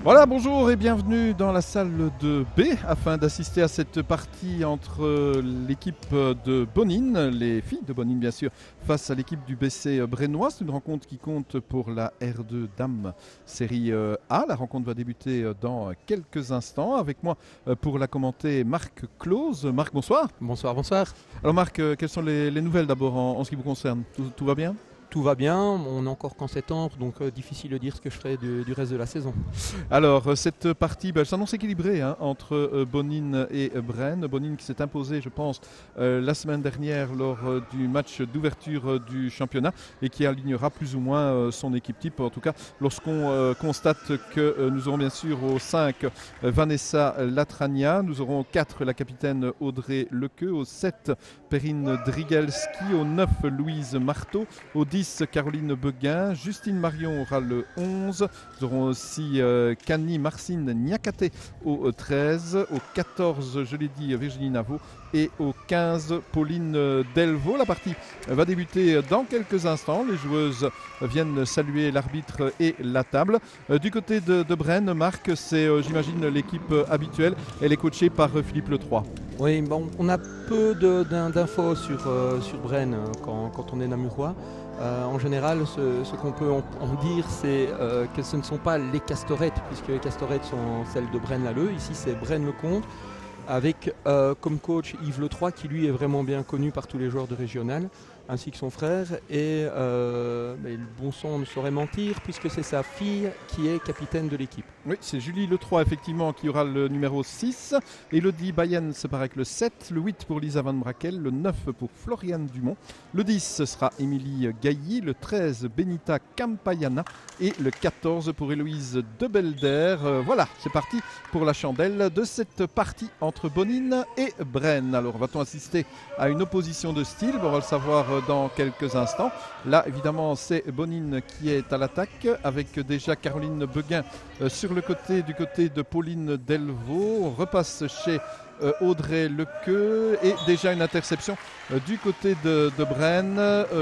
Voilà, bonjour et bienvenue dans la salle de B afin d'assister à cette partie entre l'équipe de Bonine, les filles de Bonine bien sûr, face à l'équipe du BC Brennois. C'est une rencontre qui compte pour la R2 Dames série A. La rencontre va débuter dans quelques instants. Avec moi pour la commenter Marc Close. Marc, bonsoir. Bonsoir, bonsoir. Alors Marc, quelles sont les nouvelles d'abord en ce qui vous concerne? Tout va bien? Tout va bien, on n'est encore qu'en septembre, donc difficile de dire ce que je ferai du reste de la saison. Alors, cette partie s'annonce équilibrée entre Bonine et Braine. Bonine qui s'est imposé, je pense, la semaine dernière lors du match d'ouverture du championnat et qui alignera plus ou moins son équipe type. En tout cas, lorsqu'on constate que nous aurons bien sûr au 5 Vanessa Latrania, nous aurons au 4 la capitaine Audrey Lequeux, au 7 Perrine Drigalski, au 9 Louise Marteau, au 10 Caroline Beguin, Justine Marion aura le 11, nous aurons aussi Cani Marcine Niakate au 13, au 14 je l'ai dit Virginie Navo et au 15 Pauline Delvaux. La partie va débuter dans quelques instants, les joueuses viennent saluer l'arbitre et la table. Du côté de Braine, Marc, c'est j'imagine l'équipe habituelle, elle est coachée par Philippe Letroy. Oui, bon, on a peu d'infos sur Braine quand on est namurois. En général, ce qu'on peut en dire, c'est que ce ne sont pas les Castorettes, puisque les Castorettes sont celles de Braine-l'Alleud. Ici, c'est Braine-le-Comte, avec comme coach Yves Letroy, qui lui est vraiment bien connu par tous les joueurs de régional, ainsi que son frère. Et le bon sang ne saurait mentir, puisque c'est sa fille qui est capitaine de l'équipe. Oui, c'est Julie Letroy effectivement qui aura le numéro 6. Elodie Bayenne se part avec le 7, le 8 pour Lisa Van Brakel, le 9 pour Floriane Dumont, le 10 ce sera Émilie Gailly, le 13 Benita Campayana et le 14 pour Héloïse Debelder. Voilà, c'est parti pour la chandelle de cette partie entre Bonine et Braine. Alors va-t-on assister à une opposition de style? On va le savoir dans quelques instants. Là évidemment c'est Bonine qui est à l'attaque avec déjà Caroline Beguin sur du côté de Pauline Delvaux. On repasse chez Audrey Lequeux et déjà une interception du côté de Braine.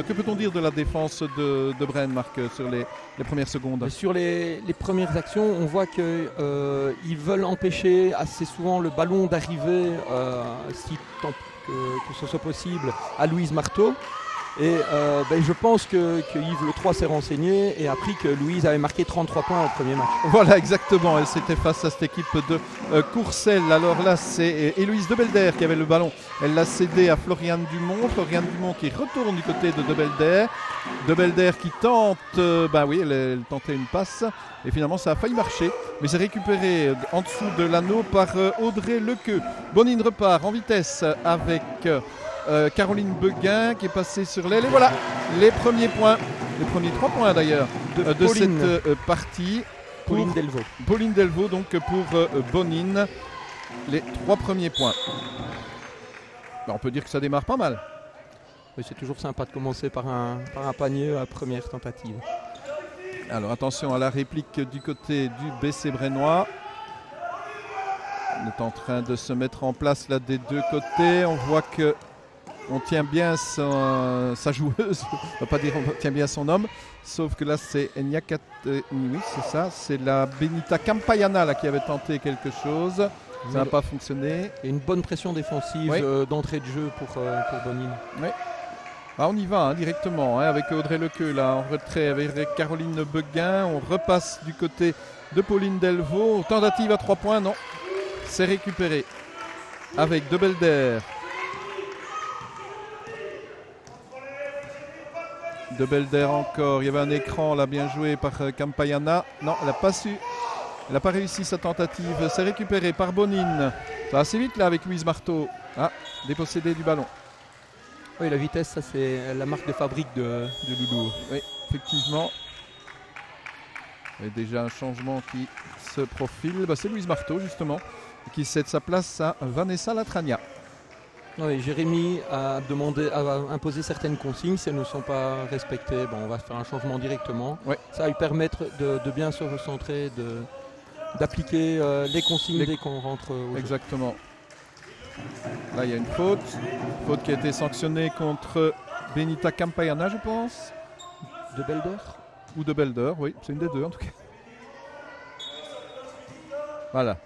Que peut-on dire de la défense de Braine, Marc, sur les premières secondes? Sur les premières actions, on voit qu'ils veulent empêcher assez souvent le ballon d'arriver, si tant que ce soit possible, à Louise Marteau. Et je pense que Yves Letroy s'est renseigné et a appris que Louise avait marqué 33 points au premier match. Voilà, exactement. Elle s'était face à cette équipe de Courcelles. Alors là, c'est Héloïse Debelder qui avait le ballon. Elle l'a cédé à Floriane Dumont. Floriane Dumont qui retourne du côté de Debelder. Debelder qui tente, elle tentait une passe. Et finalement, ça a failli marcher. Mais c'est récupéré en dessous de l'anneau par Audrey Lequeux. Bonine repart en vitesse avec Caroline Beguin qui est passée sur l'aile. Et voilà, les premiers points, les premiers 3 points d'ailleurs de cette partie. Pauline Delvaux. Pauline Delvaux, donc pour Bonine, les 3 premiers points. On peut dire que ça démarre pas mal. Oui, c'est toujours sympa de commencer par un panier à première tentative. Alors attention à la réplique du côté du BC Brennois. On est en train de se mettre en place là des deux côtés. On voit que on tient bien sa joueuse, on va pas dire on tient bien son homme, sauf que là c'est Eniakat, oui c'est ça, c'est la Benita Campayana là, qui avait tenté quelque chose, ça n'a pas fonctionné. Et une bonne pression défensive d'entrée de jeu pour Bonine. Oui. On y va directement avec Audrey Lequeux là en retrait avec Caroline Beguin, on repasse du côté de Pauline Delvaux, tentative à 3 points, non, c'est récupéré avec Debelder. Debelder encore, il y avait un écran là bien joué par Campayana. Non, elle n'a pas su, elle n'a pas réussi sa tentative. C'est récupéré par Bonine. Ça va assez vite là avec Louise Marteau. Dépossédé du ballon. Oui, la vitesse, ça c'est la marque de fabrique de Loulou. Oui, effectivement. Il y a déjà un changement qui se profile. C'est Louise Marteau justement qui cède sa place à Vanessa Latrania. Oui, Jérémy a imposé certaines consignes. Si elles ne sont pas respectées, on va faire un changement directement. Ouais. Ça va lui permettre de bien se recentrer, d'appliquer les consignes dès qu'on rentre au jeu. Exactement. Là, il y a une faute. Faute qui a été sanctionnée contre Benita Campayana, je pense. Debelder Ou Debelder, oui. C'est une des deux en tout cas. Voilà.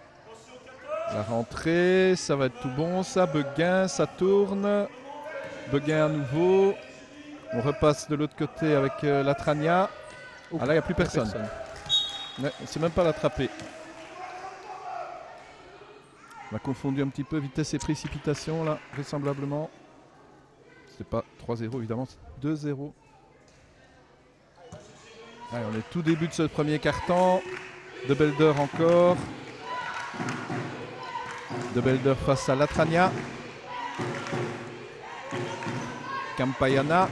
La rentrée, ça va être tout bon ça. Beguin, ça tourne. Beguin à nouveau. On repasse de l'autre côté avec Latrania. Ah là, il n'y a plus personne. Ouais, on ne sait même pas l'attraper. On a confondu un petit peu vitesse et précipitation là, vraisemblablement. C'est pas 3-0 évidemment, c'est 2-0. Allez, on est tout début de ce premier quart-temps. De Belder encore. De Belder face à Latrania. Campayana.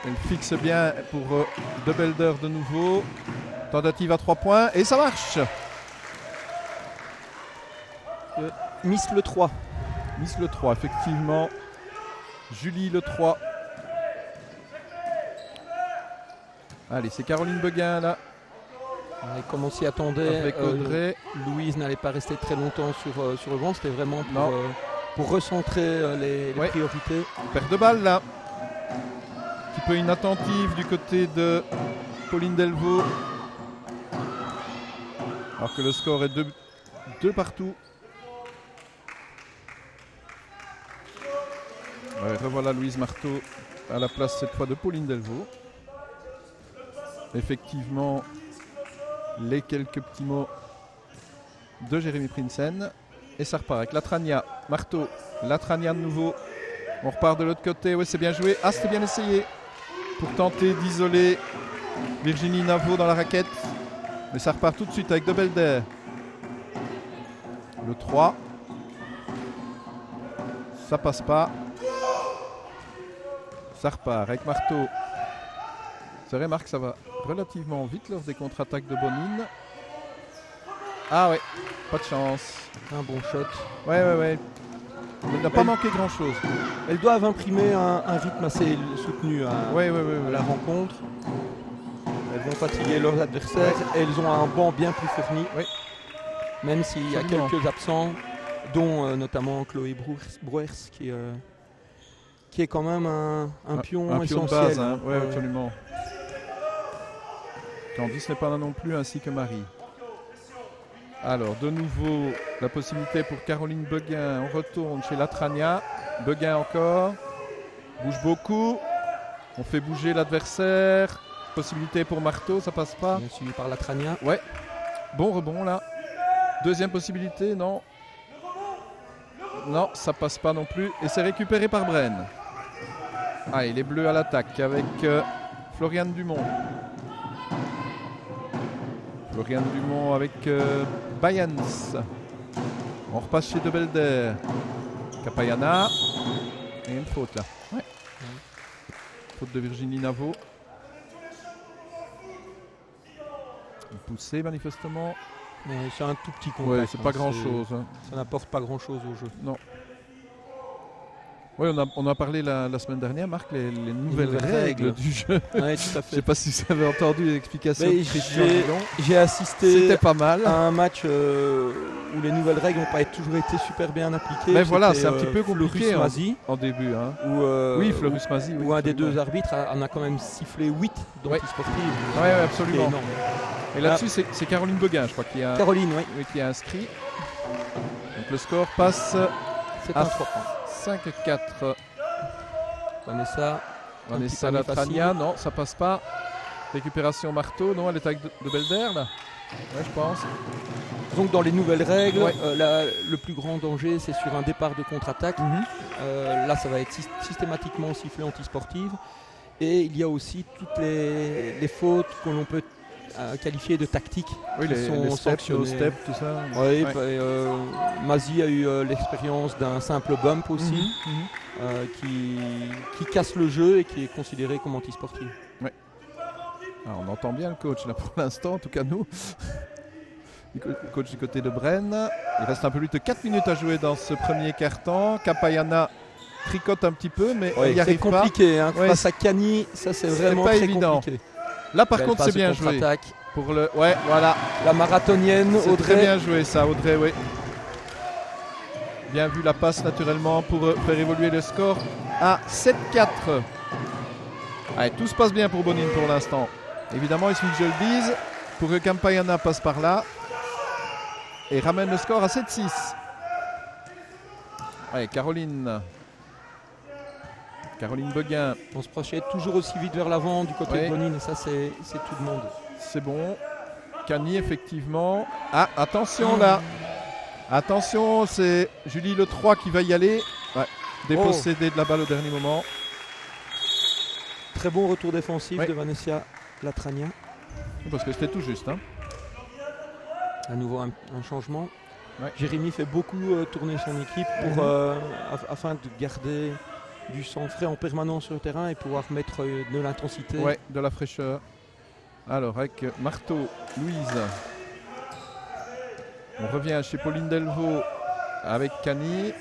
Elle fixe bien pour De Belder de nouveau. Tentative à 3 points et ça marche. Miss le 3. Miss le 3, effectivement. Julie le 3. Allez, c'est Caroline Beguin là. Et comme on s'y attendait, avec Audrey. Louise n'allait pas rester très longtemps sur le banc. C'était vraiment pour recentrer les priorités. Perte de balle là. Un petit peu inattentive du côté de Pauline Delvaux. Alors que le score est 2 partout. Ouais, revoilà Louise Marteau à la place cette fois de Pauline Delvaux. Effectivement, les quelques petits mots de Jérémy Prinsen. Et ça repart avec Latrania, Marteau, Latrania de nouveau. On repart de l'autre côté, oui c'est bien joué. Ah c'était bien essayé pour tenter d'isoler Virginie Navo dans la raquette. Mais ça repart tout de suite avec De Belder. Le 3. Ça passe pas. Ça repart avec Marteau. C'est vrai, Marc, ça va relativement vite lors des contre-attaques de Bonine. Ah ouais, pas de chance. Un bon shot. Ouais. Elle n'a pas manqué grand-chose. Elles doivent imprimer un rythme assez soutenu à la rencontre. Elles vont fatiguer leurs adversaires. Et elles ont un banc bien plus fourni. Oui. Même s'il y a quelques absents, dont notamment Chloé Brouers qui est quand même un pion essentiel. De base, hein. Ouais, absolument. Candice n'est pas là non plus, ainsi que Marie. Alors, de nouveau, la possibilité pour Caroline Beguin. On retourne chez Latrania. Beguin encore. Bouge beaucoup. On fait bouger l'adversaire. Possibilité pour Marteau, ça passe pas. Bien suivi par Latrania. Ouais. Bon rebond là. Deuxième possibilité, non. Non, ça passe pas non plus. Et c'est récupéré par Brenne. Ah, il est bleu à l'attaque avec Floriane Dumont. Floriane Dumont avec Bayans. On repasse chez De Belder. Capayana. Et une faute là. Ouais. Faute de Virginie Navo. Une poussée manifestement. C'est un tout petit contact. Ouais, c'est pas grand chose. Ça n'apporte pas grand chose au jeu. Non. Oui, on a parlé la semaine dernière, Marc, les nouvelles règles du jeu. Ouais, tout à fait. Je ne sais pas si vous avez entendu l'explication. J'ai assisté C'était pas mal. à un match où les nouvelles règles n'ont pas toujours été super bien appliquées. Mais voilà, c'est un petit peu compliqué en début. Hein. Oui, Fleurus Mazie. Où un des deux arbitres en a quand même sifflé 8 d'antisportives. Oui, absolument. Et là-dessus, c'est Caroline Beguin, je crois, qui a inscrit. Donc le score passe à 5-4. Vanessa Latrania, non, ça passe pas. Récupération Marteau, non, elle est avec De Belder là. Ouais, je pense. Donc dans les nouvelles règles, le plus grand danger c'est sur un départ de contre-attaque. Là ça va être systématiquement sifflé antisportive. Et il y a aussi toutes les fautes que l'on peut qualifiées de tactiques qui sont sanctionnées. Steps, tout ça. Oui, Mazie a eu l'expérience d'un simple bump aussi, qui casse le jeu et qui est considéré comme antisportif. Ouais. Alors, on entend bien le coach là pour l'instant, en tout cas nous. Le coach du côté de Brenne. Il reste un peu plus de 4 minutes à jouer dans ce premier quart-temps. Capayana tricote un petit peu, mais il n'y arrive pas. C'est compliqué, hein, face à Cani, ça c'est vraiment pas très évident. Compliqué. Là par contre c'est bien joué. Pour le... Ouais, voilà. La marathonienne, c'est Audrey. Très bien joué ça, Audrey, oui. Bien vu la passe naturellement pour faire évoluer le score à 7-4. Allez, tout se passe bien pour Bonine pour l'instant. Évidemment, il suffit que je le dise. Pour que Campayana passe par là. et ramène le score à 7-6. Allez, Caroline Beguin. On se projette toujours aussi vite vers l'avant du côté de Bonine et ça c'est tout le monde. C'est bon. Cani effectivement. Ah, attention là. Attention, c'est Julie Le 3 qui va y aller. Ouais, dépossédé de la balle au dernier moment. Très bon retour défensif de Vanessa Latrania. Parce que c'était tout juste. Hein. À nouveau un changement. Ouais. Jérémy fait beaucoup tourner son équipe pour, afin de garder du sang frais en permanence sur le terrain et pouvoir mettre de l'intensité. Ouais, de la fraîcheur. Alors avec Marteau, Louise. On revient chez Pauline Delvaux avec Cani.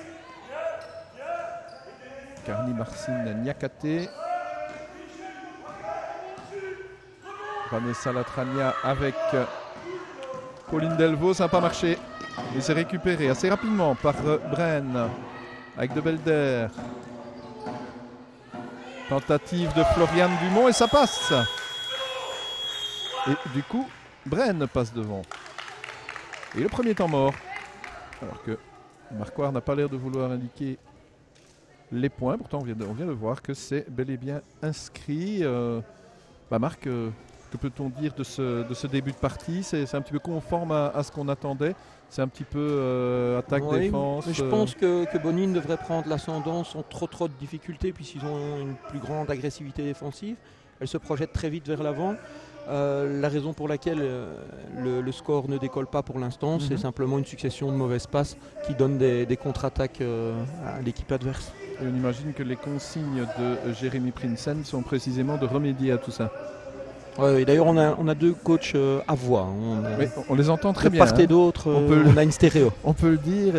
Carni Marcine Niakaté. Vanessa Latrania avec Pauline Delvaux. Ça n'a pas marché. Et c'est récupéré assez rapidement par Braine avec De Belder. Tentative de Floriane Dumont et ça passe. Et du coup, Braine passe devant. Et le premier temps mort. Alors que Marquard n'a pas l'air de vouloir indiquer les points. Pourtant, on vient de voir que c'est bel et bien inscrit. Marc, que peut-on dire de ce début de partie? C'est un petit peu conforme à ce qu'on attendait. C'est un petit peu attaque-défense. Je pense que Bonine devrait prendre l'ascendant sans trop de difficultés puisqu'ils ont une plus grande agressivité défensive. Elle se projette très vite vers l'avant. La raison pour laquelle le score ne décolle pas pour l'instant, c'est simplement une succession de mauvaises passes qui donnent des contre-attaques à l'équipe adverse. Et on imagine que les consignes de Jérémy Prinsen sont précisément de remédier à tout ça. Oui, d'ailleurs on a deux coachs à voix. On les entend très bien. De part et d'autre, on a une stéréo. On peut le dire,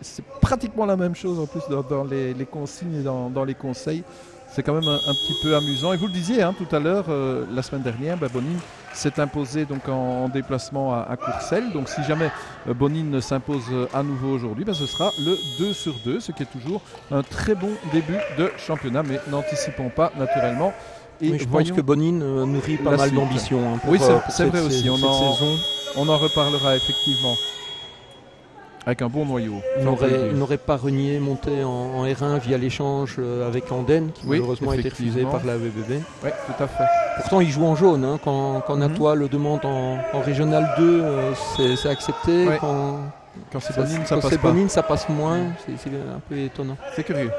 c'est pratiquement la même chose en plus dans les consignes et dans les conseils. C'est quand même un petit peu amusant. Et vous le disiez tout à l'heure, la semaine dernière, Bonine s'est imposé donc en déplacement à Courcelles. Donc si jamais Bonine s'impose à nouveau aujourd'hui, ce sera le 2/2, ce qui est toujours un très bon début de championnat. Mais n'anticipons pas naturellement. Et je pense que Bonine nourrit pas mal d'ambition. Oui, c'est vrai aussi. On en reparlera effectivement. Avec un bon noyau. Il n'aurait pas renié monter en R1 via l'échange avec Andenne, qui malheureusement a été refusé par la VBB. Oui, tout à fait. Pourtant, il joue en jaune. Quand Natois le demande en Régional 2, c'est accepté. Ouais. Quand c'est Bonine, ça passe pas. Bonine, ça passe moins. C'est un peu étonnant. C'est curieux.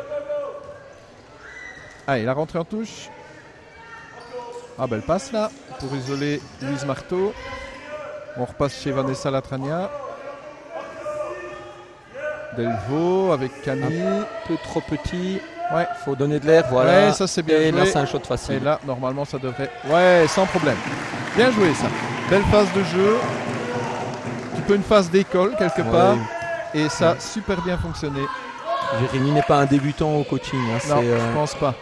Allez, la rentrée en touche. Ah, belle passe là, pour isoler Louise Marteau. On repasse chez Vanessa Latrania. Delvaux avec Cani. Un peu trop petit. Ouais, faut donner de l'air. Voilà. Ouais, ça c'est bien. Et joué. là, c'est un shot facile. Et là, normalement, ça devrait. Ouais, sans problème. Bien joué ça. Belle phase de jeu. Un petit peu une phase d'école quelque part. Et ça a super bien fonctionné. Jérémy n'est pas un débutant au coaching. Non, je pense pas.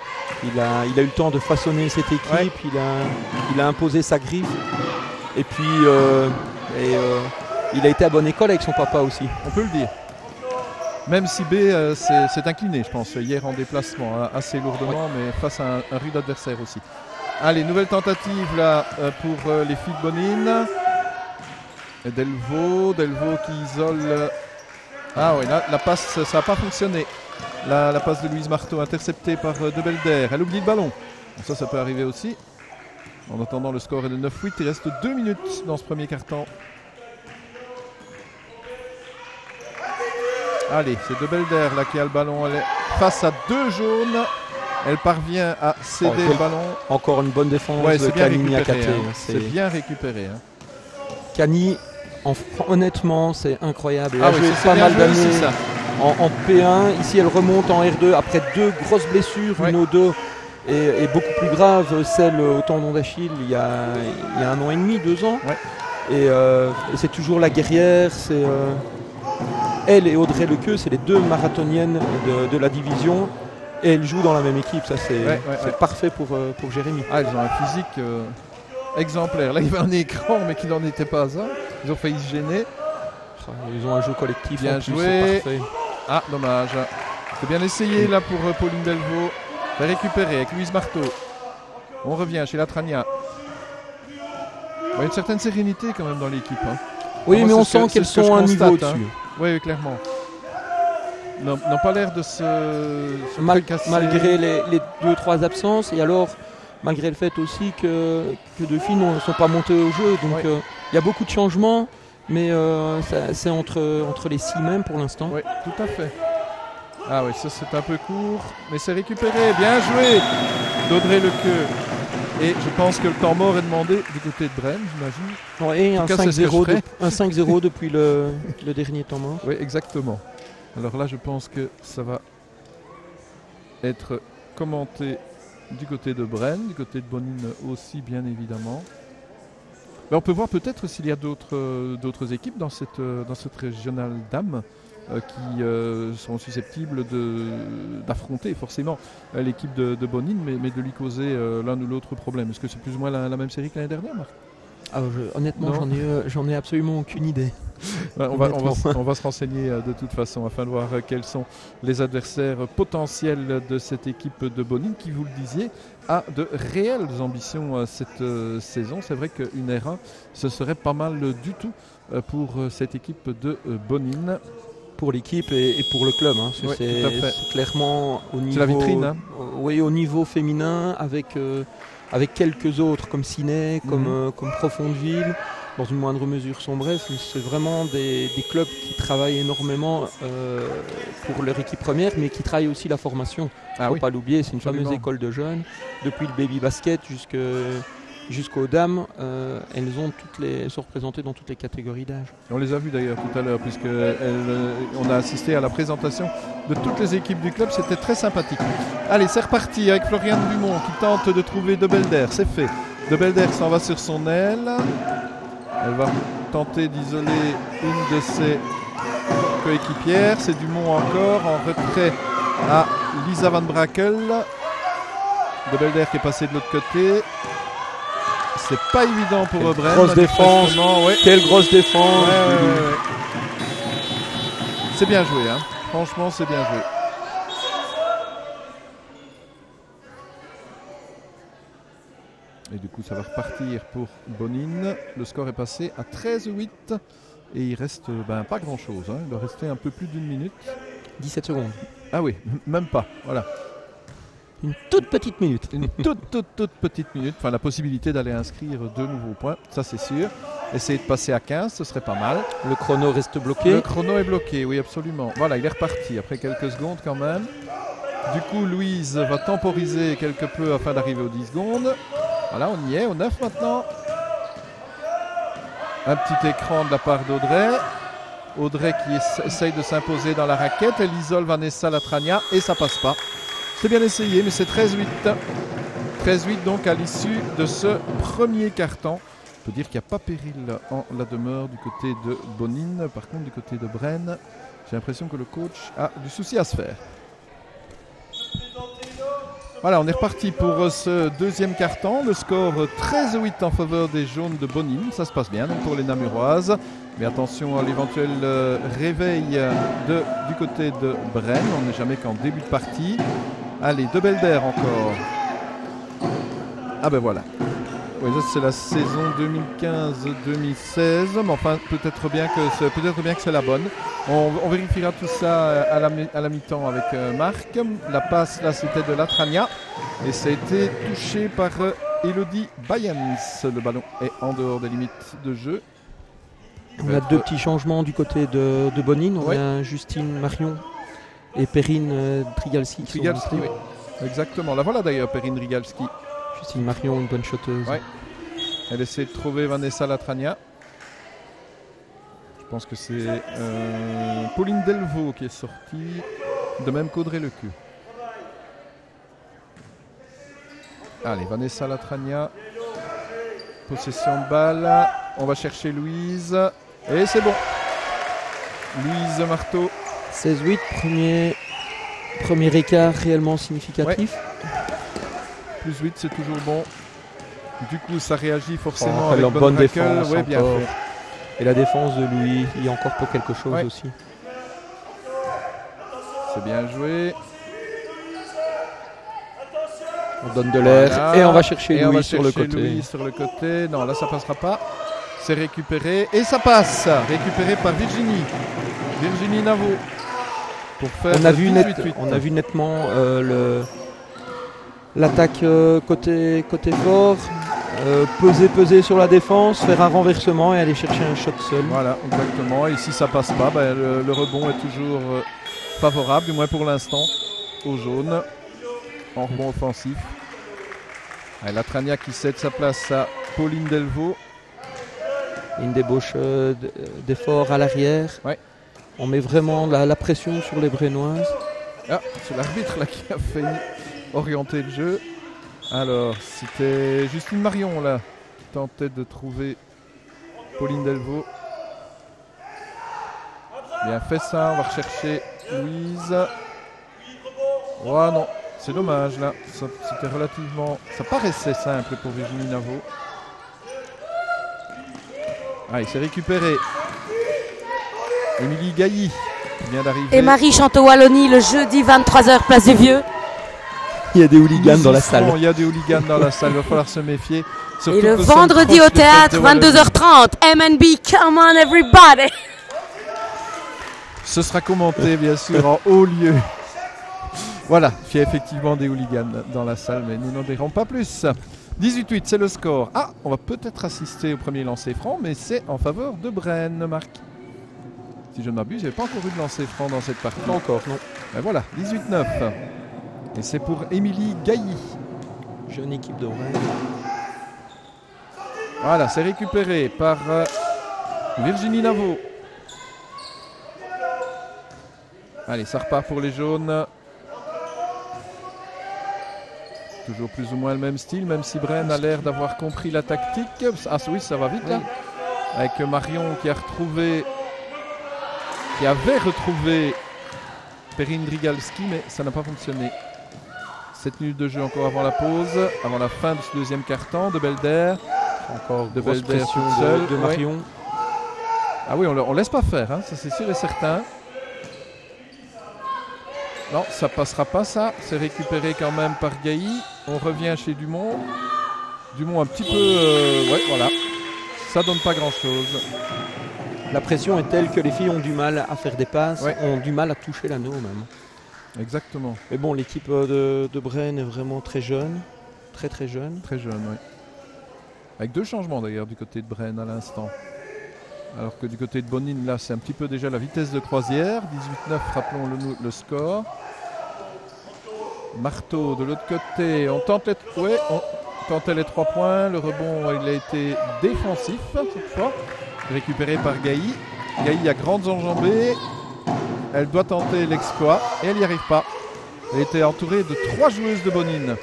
Il a eu le temps de façonner cette équipe. Il a imposé sa griffe. Et puis, il a été à bonne école avec son papa aussi. On peut le dire. Même si B s'est incliné, je pense, hier en déplacement, assez lourdement, mais face à un rude adversaire aussi. Allez, nouvelle tentative là pour les filles de Bonine. Delvaux qui isole. Ah oui, là, la passe, ça n'a pas fonctionné. La passe de Louise Marteau interceptée par De Belder. Elle oublie le ballon. Bon, ça peut arriver aussi. En attendant, le score est de 9-8. Il reste 2 minutes dans ce premier quart-temps. Allez, c'est De Belder là qui a le ballon. Elle est face à 2 jaunes. Elle parvient à céder le ballon. Encore une bonne défense de Cani Niakaté. C'est bien récupéré. Cani, honnêtement, c'est incroyable. Elle a joué pas mal d'années en P1. Ici, elle remonte en R2 après 2 grosses blessures, une au dos et beaucoup plus grave, celle au tendon d'Achille il y a 1 an et demi, 2 ans. Ouais. Et c'est toujours la guerrière. Elle et Audrey Lequeux, c'est les 2 marathoniennes de la division. Et elles jouent dans la même équipe. Ça, c'est parfait pour Jérémy. Ah, elles ont un physique exemplaire. Là, il y avait un écran, mais qui n'en était pas un. Ils ont failli se gêner. Ils ont un jeu collectif. Bien joué. Parfait. Ah, dommage. C'est bien essayé là pour Pauline Delvaux. C'est récupéré avec Louise Marteau. On revient chez Latrania. Il y a une certaine sérénité quand même dans l'équipe. Oui, mais on sent qu'elles sont un niveau au-dessus. Oui, clairement. N'ont pas l'air de se casser. Malgré les 2-3 absences, et alors malgré le fait aussi que deux filles ne sont pas montées au jeu. Donc il y a beaucoup de changements, mais c'est entre les 6 mêmes pour l'instant. Oui, tout à fait. Ah oui, ça c'est un peu court, mais c'est récupéré. Bien joué d'Audrey Lequeux. Et je pense que le temps mort est demandé du côté de Brenne, j'imagine. Oui, un 5-0 depuis le dernier temps mort. Oui, exactement. Alors là, je pense que ça va être commenté du côté de Brenne, du côté de Bonine aussi, bien évidemment. Mais on peut voir peut-être s'il y a d'autres équipes dans cette régionale dames qui sont susceptibles d'affronter forcément l'équipe de Bonine, mais de lui causer l'un ou l'autre problème. Est-ce que c'est plus ou moins la même série que l'année dernière, Marc ? Honnêtement, j'en ai absolument aucune idée. On va se renseigner de toute façon afin de voir quels sont les adversaires potentiels de cette équipe de Bonine qui, vous le disiez, a de réelles ambitions cette saison. C'est vrai qu'une R1, ce serait pas mal du tout pour cette équipe de Bonine. Pour l'équipe et pour le club. Oui, c'est clairement au niveau, c'est la vitrine. Oui, au niveau féminin avec quelques autres comme Ciné, comme Profondeville, dans une moindre mesure Sombref. C'est vraiment des clubs qui travaillent énormément pour leur équipe première, mais qui travaillent aussi la formation. Il ne faut pas l'oublier, c'est une fameuse école de jeunes. Depuis le baby basket jusqu'aux dames, elles sont représentées dans toutes les catégories d'âge. On les a vues d'ailleurs tout à l'heure, puisqu'on a assisté à la présentation de toutes les équipes du club, c'était très sympathique. Allez, c'est reparti avec Floriane Dumont qui tente de trouver De Belder, c'est fait. De Belder s'en va sur son aile. Elle va tenter d'isoler une de ses coéquipières. C'est Dumont encore en retrait à Lisa Van Brakel. De Belder qui est passé de l'autre côté. C'est pas évident pour Brenne. Grosse défense. Quelle grosse défense. Ouais. C'est bien joué, franchement c'est bien joué. Et du coup ça va repartir pour Bonine. Le score est passé à 13-8 et il reste pas grand chose. Il doit rester un peu plus d'une minute. 17 secondes. Ah oui, même pas, voilà. Une toute petite minute. Une toute petite minute. Enfin, la possibilité d'aller inscrire 2 nouveaux points, ça c'est sûr. Essayer de passer à 15, ce serait pas mal. Le chrono reste bloqué. Le chrono est bloqué, oui, absolument. Voilà, il est reparti après quelques secondes quand même. Du coup, Louise va temporiser quelque peu afin d'arriver aux 10 secondes. Voilà, on y est, au 9 maintenant. Un petit écran de la part d'Audrey. Audrey qui essaye de s'imposer dans la raquette. Elle isole Vanessa Latrania et ça passe pas. C'est bien essayé, mais c'est 13-8. 13-8 donc à l'issue de ce premier quart-temps. On peut dire qu'il n'y a pas péril en la demeure du côté de Bonine. Par contre, du côté de Brenne, j'ai l'impression que le coach a du souci à se faire. Voilà, on est reparti pour ce deuxième quart-temps. Le score 13-8 en faveur des jaunes de Bonine. Ça se passe bien donc pour les Namuroises. Mais attention à l'éventuel réveil du côté de Brenne. On n'est jamais qu'en début de partie. Allez, De Belder encore. Ah ben voilà. Oui, ça c'est la saison 2015-2016. Mais enfin, peut-être bien que c'est la bonne. On vérifiera tout ça à la mi-temps avec Marc. La passe là c'était de Latrania. Et ça a été touché par Elodie Bayens. Le ballon est en dehors des limites de jeu. On a 2 petits changements du côté de Bonine. On a Justine Marion et Perrine Drigalski. Oui. Exactement. La voilà d'ailleurs, Perrine Drigalski. Justine Marion, une bonne shotteuse. Ouais. Elle essaie de trouver Vanessa Latrania. Je pense que c'est Pauline Delvaux qui est sortie, de même qu'Audrey Lequeux. Allez, Vanessa Latrania. Possession de balle. On va chercher Louise. Et c'est bon. Louise Marteau. 16-8, premier écart réellement significatif. Plus 8, c'est toujours bon. Du coup, ça réagit forcément avec la bonne défense. Ouais, bien fait. Et la défense de Louis, il y a encore pour quelque chose aussi. C'est bien joué. On donne de l'air et on va chercher Louis sur le côté. Non, là, ça passera pas. C'est récupéré et ça passe. Récupéré par Virginie. Virginie Navo. Pour faire on a vu 18-8. on a vu nettement l'attaque côté fort, peser sur la défense, faire un renversement et aller chercher un shot seul. Voilà, exactement. Et si ça passe pas, le rebond est toujours favorable, du moins pour l'instant, aux jaunes, en rebond offensif. Et la Trania qui cède sa place à Pauline Delvaux. Une débauche d'effort à l'arrière. Ouais. On met vraiment la pression sur les Brennoises. Ah, c'est l'arbitre là qui a failli orienter le jeu. Alors, c'était Justine Marion là qui tentait de trouver Pauline Delvaux. Bien fait ça, on va rechercher Louise. Oh non, c'est dommage là. C'était relativement. Ça paraissait simple pour Virginie Navo. Ah, il s'est récupéré. Émilie Gailly qui vient d'arriver. Et Marie chante au Wallonie le jeudi 23h, place du Vieux. Il y a des hooligans dans la salle. Il y a des hooligans dans la salle, il va falloir se méfier. Surtout Et le que nous sommes vendredi proches au des fêtes théâtre, de Wallonie. 22h30, MNB, come on everybody. Ce sera commenté bien sûr en haut lieu. Voilà, il y a effectivement des hooligans dans la salle, mais nous n'en dirons pas plus. 18-8, c'est le score. Ah, on va peut-être assister au premier lancer franc, mais c'est en faveur de Braine, Marc. Si je ne m'abuse, il n'y avait pas encore eu de lancer franc dans cette partie. Pas encore, non. Ben voilà, 18-9. Et c'est pour Émilie Gailly. Jeune équipe de Braine. Voilà, c'est récupéré par Virginie Navo. Allez, ça repart pour les jaunes. Toujours plus ou moins le même style, même si Braine a l'air d'avoir compris la tactique. Ah oui, ça va vite là. Oui. Avec Marion qui avait retrouvé Perrine Drigalski, mais ça n'a pas fonctionné. 7 minutes de jeu encore avant la pause, avant la fin de ce deuxième quart-temps. De Belder. Encore De grosse Belder pression toute seule. de Marion. Ah oui, on laisse pas faire, hein, ça c'est sûr et certain. Non, ça passera pas ça. C'est récupéré quand même par Gailly. On revient chez Dumont. Dumont un petit peu... ouais, voilà. Ça donne pas grand-chose. La pression est telle que les filles ont du mal à faire des passes, Ouais. ont du mal à toucher l'anneau même. Exactement. Mais bon, l'équipe de Braine est vraiment très jeune. Très très jeune. Très jeune, oui. Avec 2 changements d'ailleurs du côté de Braine à l'instant. Alors que du côté de Bonine, là, c'est un petit peu déjà la vitesse de croisière. 18-9, rappelons le score. Marteau de l'autre côté. On tentait les 3 points. Le rebond, il a été défensif cette fois. Récupéré par Gailly. Gailly a grandes enjambées. Elle doit tenter l'exploit et elle n'y arrive pas. Elle était entourée de 3 joueuses de Bonine.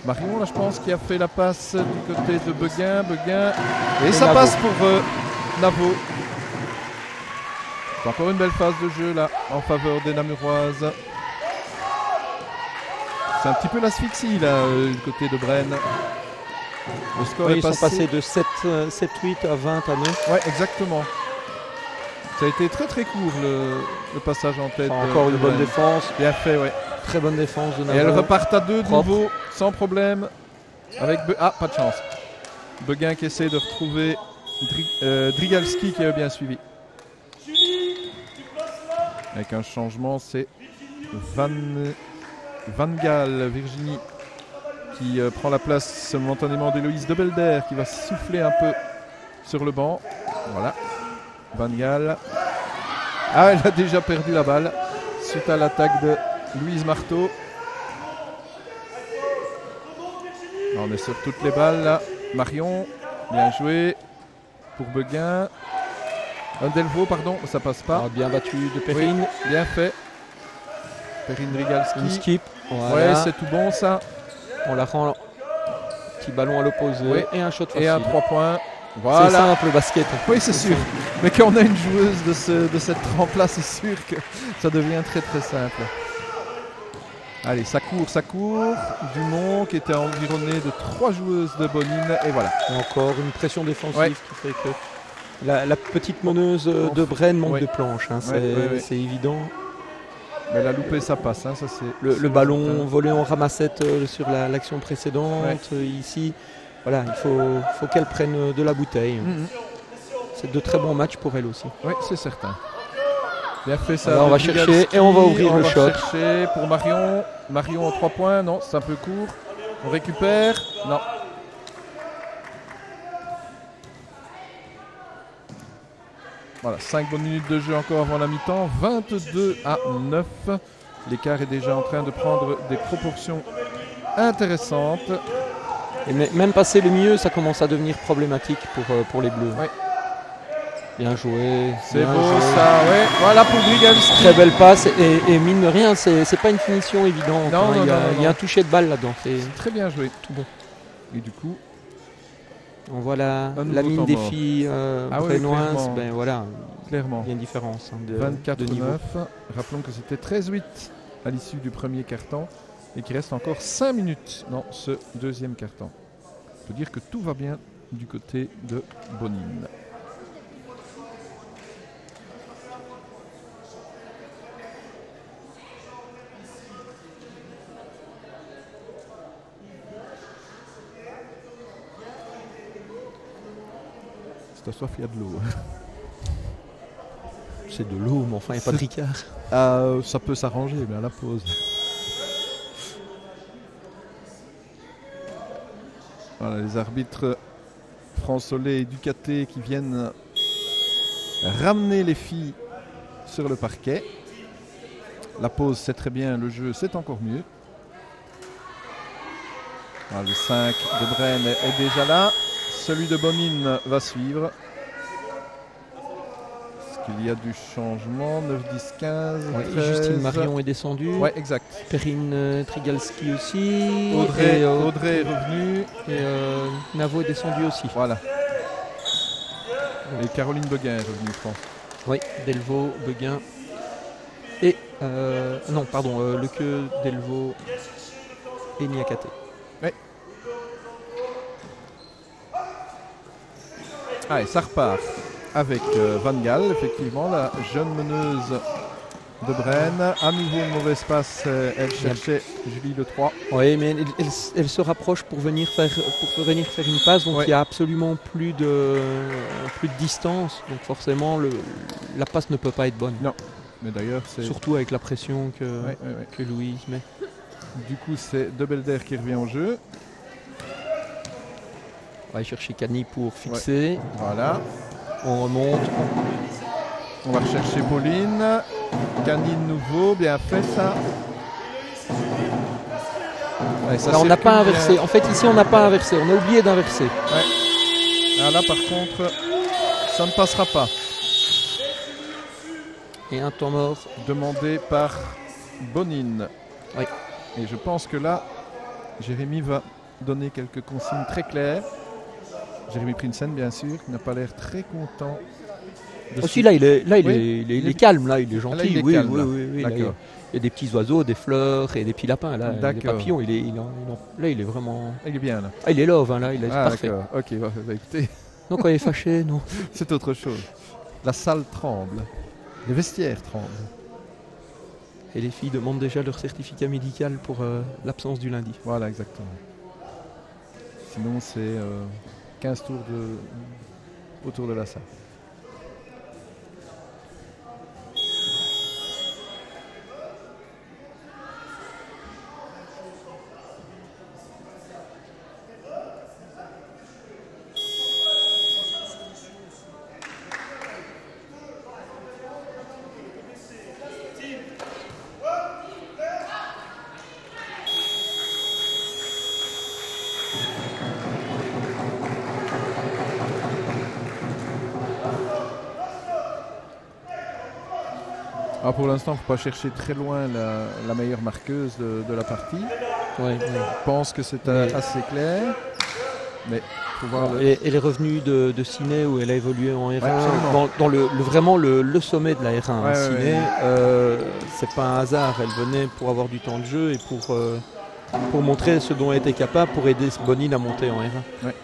Marion, là, je pense, qui a fait la passe du côté de Beguin. Et ça Navo. passe pour Navo. C'est encore une belle phase de jeu là en faveur des Namuroises. C'est un petit peu l'asphyxie là du côté de Braine. Le score Oui, est ils passé. sont passés de 7-8 à 20 à 9. Ouais, exactement. Ça a été très très court le passage en tête. Enfin, encore de une bonne Braine. défense. Bien fait, ouais. Très bonne défense de Et Navo. elles repartent à 2 de Propre. nouveau, sans problème. Avec ah, pas de chance. Beguin qui essaie de retrouver Drigalski qui a bien suivi. Avec un changement, c'est Van Gaal, Virginie, qui prend la place momentanément d'Héloïse de Belder, qui va souffler un peu sur le banc. Voilà. Van Gaal. Ah, elle a déjà perdu la balle suite à l'attaque de Louise Marteau. On est sur toutes les balles là. Marion, bien joué pour Beguin. Delvaux, pardon, ça passe pas. Ah, bien battu de Perrine. Oui, bien fait. Perrine Drigalski. Une skip. Ouais, Voilà. c'est tout bon ça. On la rend. Petit ballon à l'opposé. Oui. Et un shot facile. Et un 3 points. C'est Voilà. simple le basket. Oui, c'est sûr. Mais quand on a une joueuse de cette trempe-là, c'est sûr que ça devient très très simple. Allez, ça court. Dumont qui était environné de 3 joueuses de Bonine. Et voilà. Et encore une pression défensive Ouais. qui fait que la petite meneuse de Braine manque Ouais. de planche. Hein. C'est Ouais. c'est évident. Mais elle a loupé, ça passe. Hein, ça, c'est Le ballon volé en ramassette sur l'action précédente. Ouais. Ici, voilà, il faut qu'elle prenne de la bouteille. c'est de très bons matchs pour elle aussi. Oui, c'est certain. Bien fait ça. Alors on va chercher et on va ouvrir le shot. Chercher pour Marion. Marion en 3 points. Non, c'est un peu court. On récupère. Non. Voilà, 5 bonnes minutes de jeu encore avant la mi-temps. 22-9. L'écart est déjà en train de prendre des proportions intéressantes. Et même passer le milieu, ça commence à devenir problématique pour les Bleus. Ouais. Bien joué. C'est beau ça, ouais. Voilà pour Grigalski. Très belle passe et mine de rien, c'est pas une finition évidente. Non, non, il y a un toucher de balle là-dedans. C'est très bien joué. Tout bon. Et du coup, on voit la mine des filles brénoises. Ben voilà, clairement. Il y a une différence de 24-9. niveau. Rappelons que c'était 13-8 à l'issue du premier quart-temps et qu'il reste encore 5 minutes dans ce deuxième quart-temps. On peut dire que tout va bien du côté de Bonine. Si t'as soif, il y a de l'eau. C'est de l'eau, mais enfin, il n'y a pas de Ricard. Ça peut s'arranger, mais à la pause. Voilà, les arbitres Fransolé et Ducaté qui viennent ramener les filles sur le parquet. La pause, c'est très bien. Le jeu, c'est encore mieux. Voilà, le 5 de Brenne est déjà là. Celui de Bonine va suivre. Est-ce qu'il y a du changement? 9, 10, 15, Ouais, 13... Justine Marion est descendue. Ouais, exact. Perrine Trigalski aussi. Audrey, et, Audrey est revenue. Et Navo est descendu aussi. Voilà. Et Caroline Beguin est revenue, je pense. Oui, Delvaux, Beguin. Et non, pardon, le que Delvaux et Niakate. Ouais. Allez, ça repart avec Van Gaal, effectivement, la jeune meneuse de Brenne. À nouveau une mauvaise passe, elle cherchait Julie Le 3. Oui, mais elle se rapproche pour venir faire une passe, donc il n'y a absolument plus de distance. Donc forcément, la passe ne peut pas être bonne. Non, mais d'ailleurs, c'est... Surtout avec la pression que Louise met. Du coup, c'est De Belder qui revient au jeu. On va aller chercher Cani pour fixer. Voilà. On remonte. On va rechercher Pauline. Cani de nouveau, bien fait ça. Ouais, ça là, on n'a pas inversé. En fait, ici, on n'a pas inversé. On a oublié d'inverser. Ouais. Là, par contre, ça ne passera pas. Et un temps mort. Demandé par Bonine. Oui. Et je pense que là, Jérémy va donner quelques consignes très claires. Jérémy Prinsen, bien sûr, qui n'a pas l'air très content. Aussi, là, il est calme, là, il est gentil. Là, il est oui, calme, oui. Là, il y a des petits oiseaux, des fleurs et des petits lapins. Là, les papillons, là, il est vraiment. Il est bien, là. Ah, il est love, hein, là, il est parfait. D'accord. Ok, bah, écoutez. Donc, quand il est fâché, non. C'est autre chose. La salle tremble. Les vestiaires tremblent. Et les filles demandent déjà leur certificat médical pour l'absence du lundi. Voilà, exactement. Sinon, c'est 15 tours autour de la salle. Ah, pour l'instant, il ne faut pas chercher très loin la meilleure marqueuse de la partie. Ouais. Je pense que c'est assez clair. Mais faut voir elle est revenue de Ciné où elle a évolué en R1 dans vraiment le sommet de la R1. Ciné, c'est pas un hasard. Elle venait pour avoir du temps de jeu et pour montrer ce dont elle était capable pour aider Bonine à monter en R1. Ouais.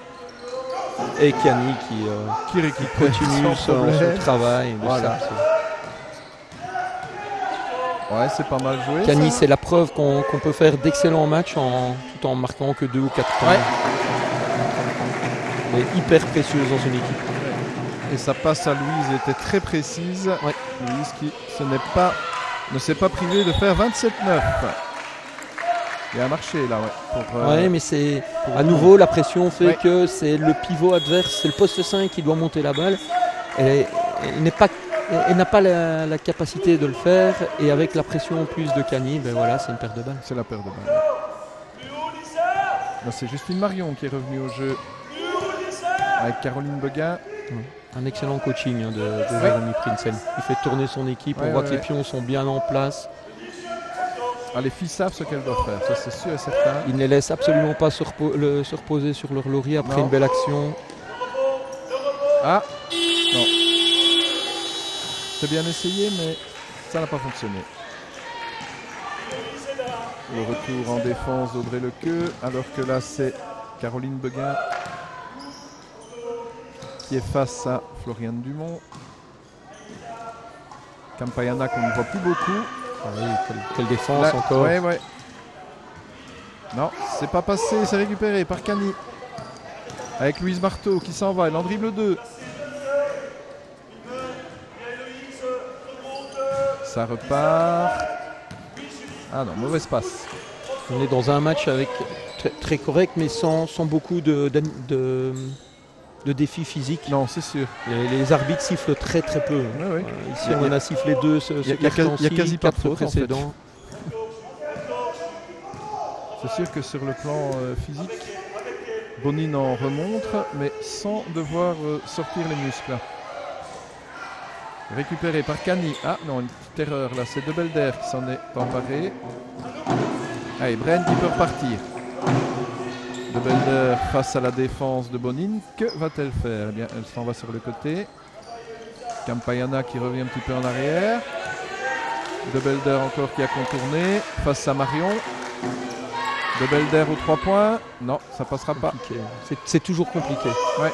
Et Cani qui continue son travail. Voilà. Ouais, c'est pas mal joué. Cani, c'est la preuve qu'on peut faire d'excellents matchs tout en marquant que 2 ou 4 points. Ouais. Elle est hyper précieuse dans une équipe. Et sa passe à Louise était très précise. Ouais. Louise qui ne s'est pas privée de faire 27-9. Il y a un marché là, ouais. Ouais, mais c'est à nouveau la pression fait que c'est le pivot adverse, c'est le poste 5 qui doit monter la balle. Elle n'a pas la capacité de le faire, et avec la pression en plus de Cani, ben voilà, c'est une perte de balle. C'est la perte de balle. Là, c'est Justine Marion qui est revenue au jeu avec Caroline Beguin. Un excellent coaching de Jérémy Prinsen. Il fait tourner son équipe, on voit que les pions sont bien en place. Ah, les filles savent ce qu'elles doivent faire, ça c'est sûr et certain. Ils ne les laissent absolument pas se reposer sur leur laurier après une belle action. Ah, non. C'est bien essayé, mais ça n'a pas fonctionné. Le retour en défense d'Audrey Lequeux, alors que là c'est Caroline Beguin qui est face à Floriane Dumont. Campayana qu'on ne voit plus beaucoup. Ah oui, quelle défense là, encore. Ouais. Non, c'est pas passé, c'est récupéré par Cani. Avec Louise Marteau qui s'en va, elle en dribble 2. Ça repart. Ah non, mauvaise passe. On est dans un match avec très correct, mais sans beaucoup de défis physiques. Non, c'est sûr. Les arbitres sifflent très peu. Ouais. Ici, on en a sifflé 2. Il y a quasi pas de faute précédents. C'est sûr que sur le plan physique, Bonine en remontre, mais sans devoir sortir les muscles. Récupéré par Cani. Ah non, une petite erreur là, c'est De Belder qui s'en est emparé. Allez, Bren qui peut repartir. De Belder face à la défense de Bonine. Que va-t-elle faire? Eh bien, elle s'en va sur le côté. Campayana qui revient un petit peu en arrière. De Belder encore qui a contourné. Face à Marion. De Belder aux 3 points. Non, ça passera pas. C'est toujours compliqué. Ouais.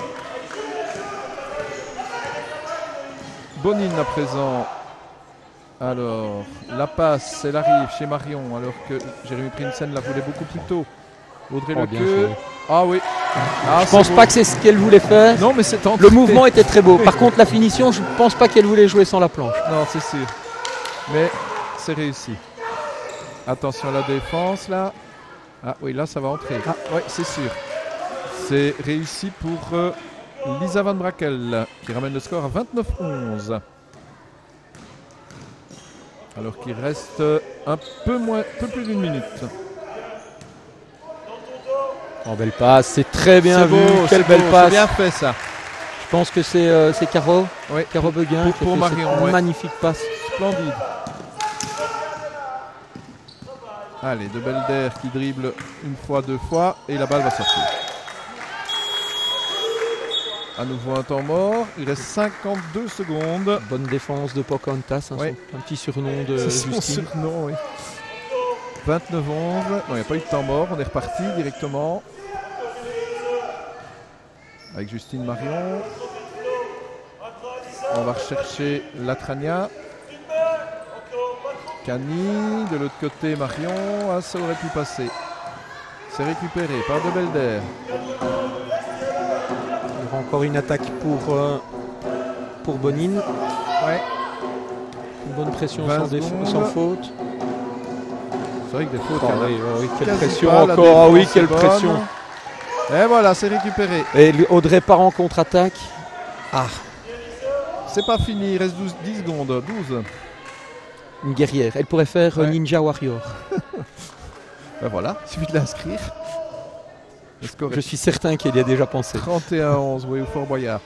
Bonine à présent. Alors, la passe, elle arrive chez Marion, alors que Jérémy Prinsen la voulait beaucoup plus tôt. Audrey Lequeux. Ah oui. Je pense pas que c'est ce qu'elle voulait faire. Non, mais c'est tenté. Le mouvement était très beau. Par contre, la finition, je pense pas qu'elle voulait jouer sans la planche. Non, c'est sûr. Mais c'est réussi. Attention à la défense là. Ah oui, là ça va entrer. Ah oui, c'est sûr. C'est réussi pour Lisa Van Brakel qui ramène le score à 29-11. Alors qu'il reste un peu plus d'une minute. Oh, belle passe, c'est très bien vu. Quelle belle passe. C'est bien fait ça. Je pense que c'est Caro. Oui. Caro Beguin qui pour a fait Marion, cette magnifique passe. Splendide. Allez, De Belder qui dribble une fois, 2 fois et la balle va sortir. À nouveau un temps mort, il reste 52 secondes. Bonne défense de Pocahontas, un petit surnom de Justine. C'est son surnom, oui. 29-11, non, il n'y a pas eu de temps mort, on est reparti directement. Avec Justine Marion. On va rechercher Latrania. Cani, de l'autre côté Marion, ah, ça aurait pu passer. C'est récupéré par De Belder. Il y aura encore une attaque pour Bonine. Ouais. Une bonne pression sans faute. C'est vrai que des fautes. Oui, quelle pression encore. Ah oui, quelle pression. Et voilà, c'est récupéré. Et Audrey part en contre-attaque. Ah. C'est pas fini, il reste 10 secondes. 12. Une guerrière. Elle pourrait faire Ninja Warrior. Ben voilà, il suffit de l'inscrire. Je suis certain qu'il y a déjà pensé. 31-11, oui, au Fort Boyard.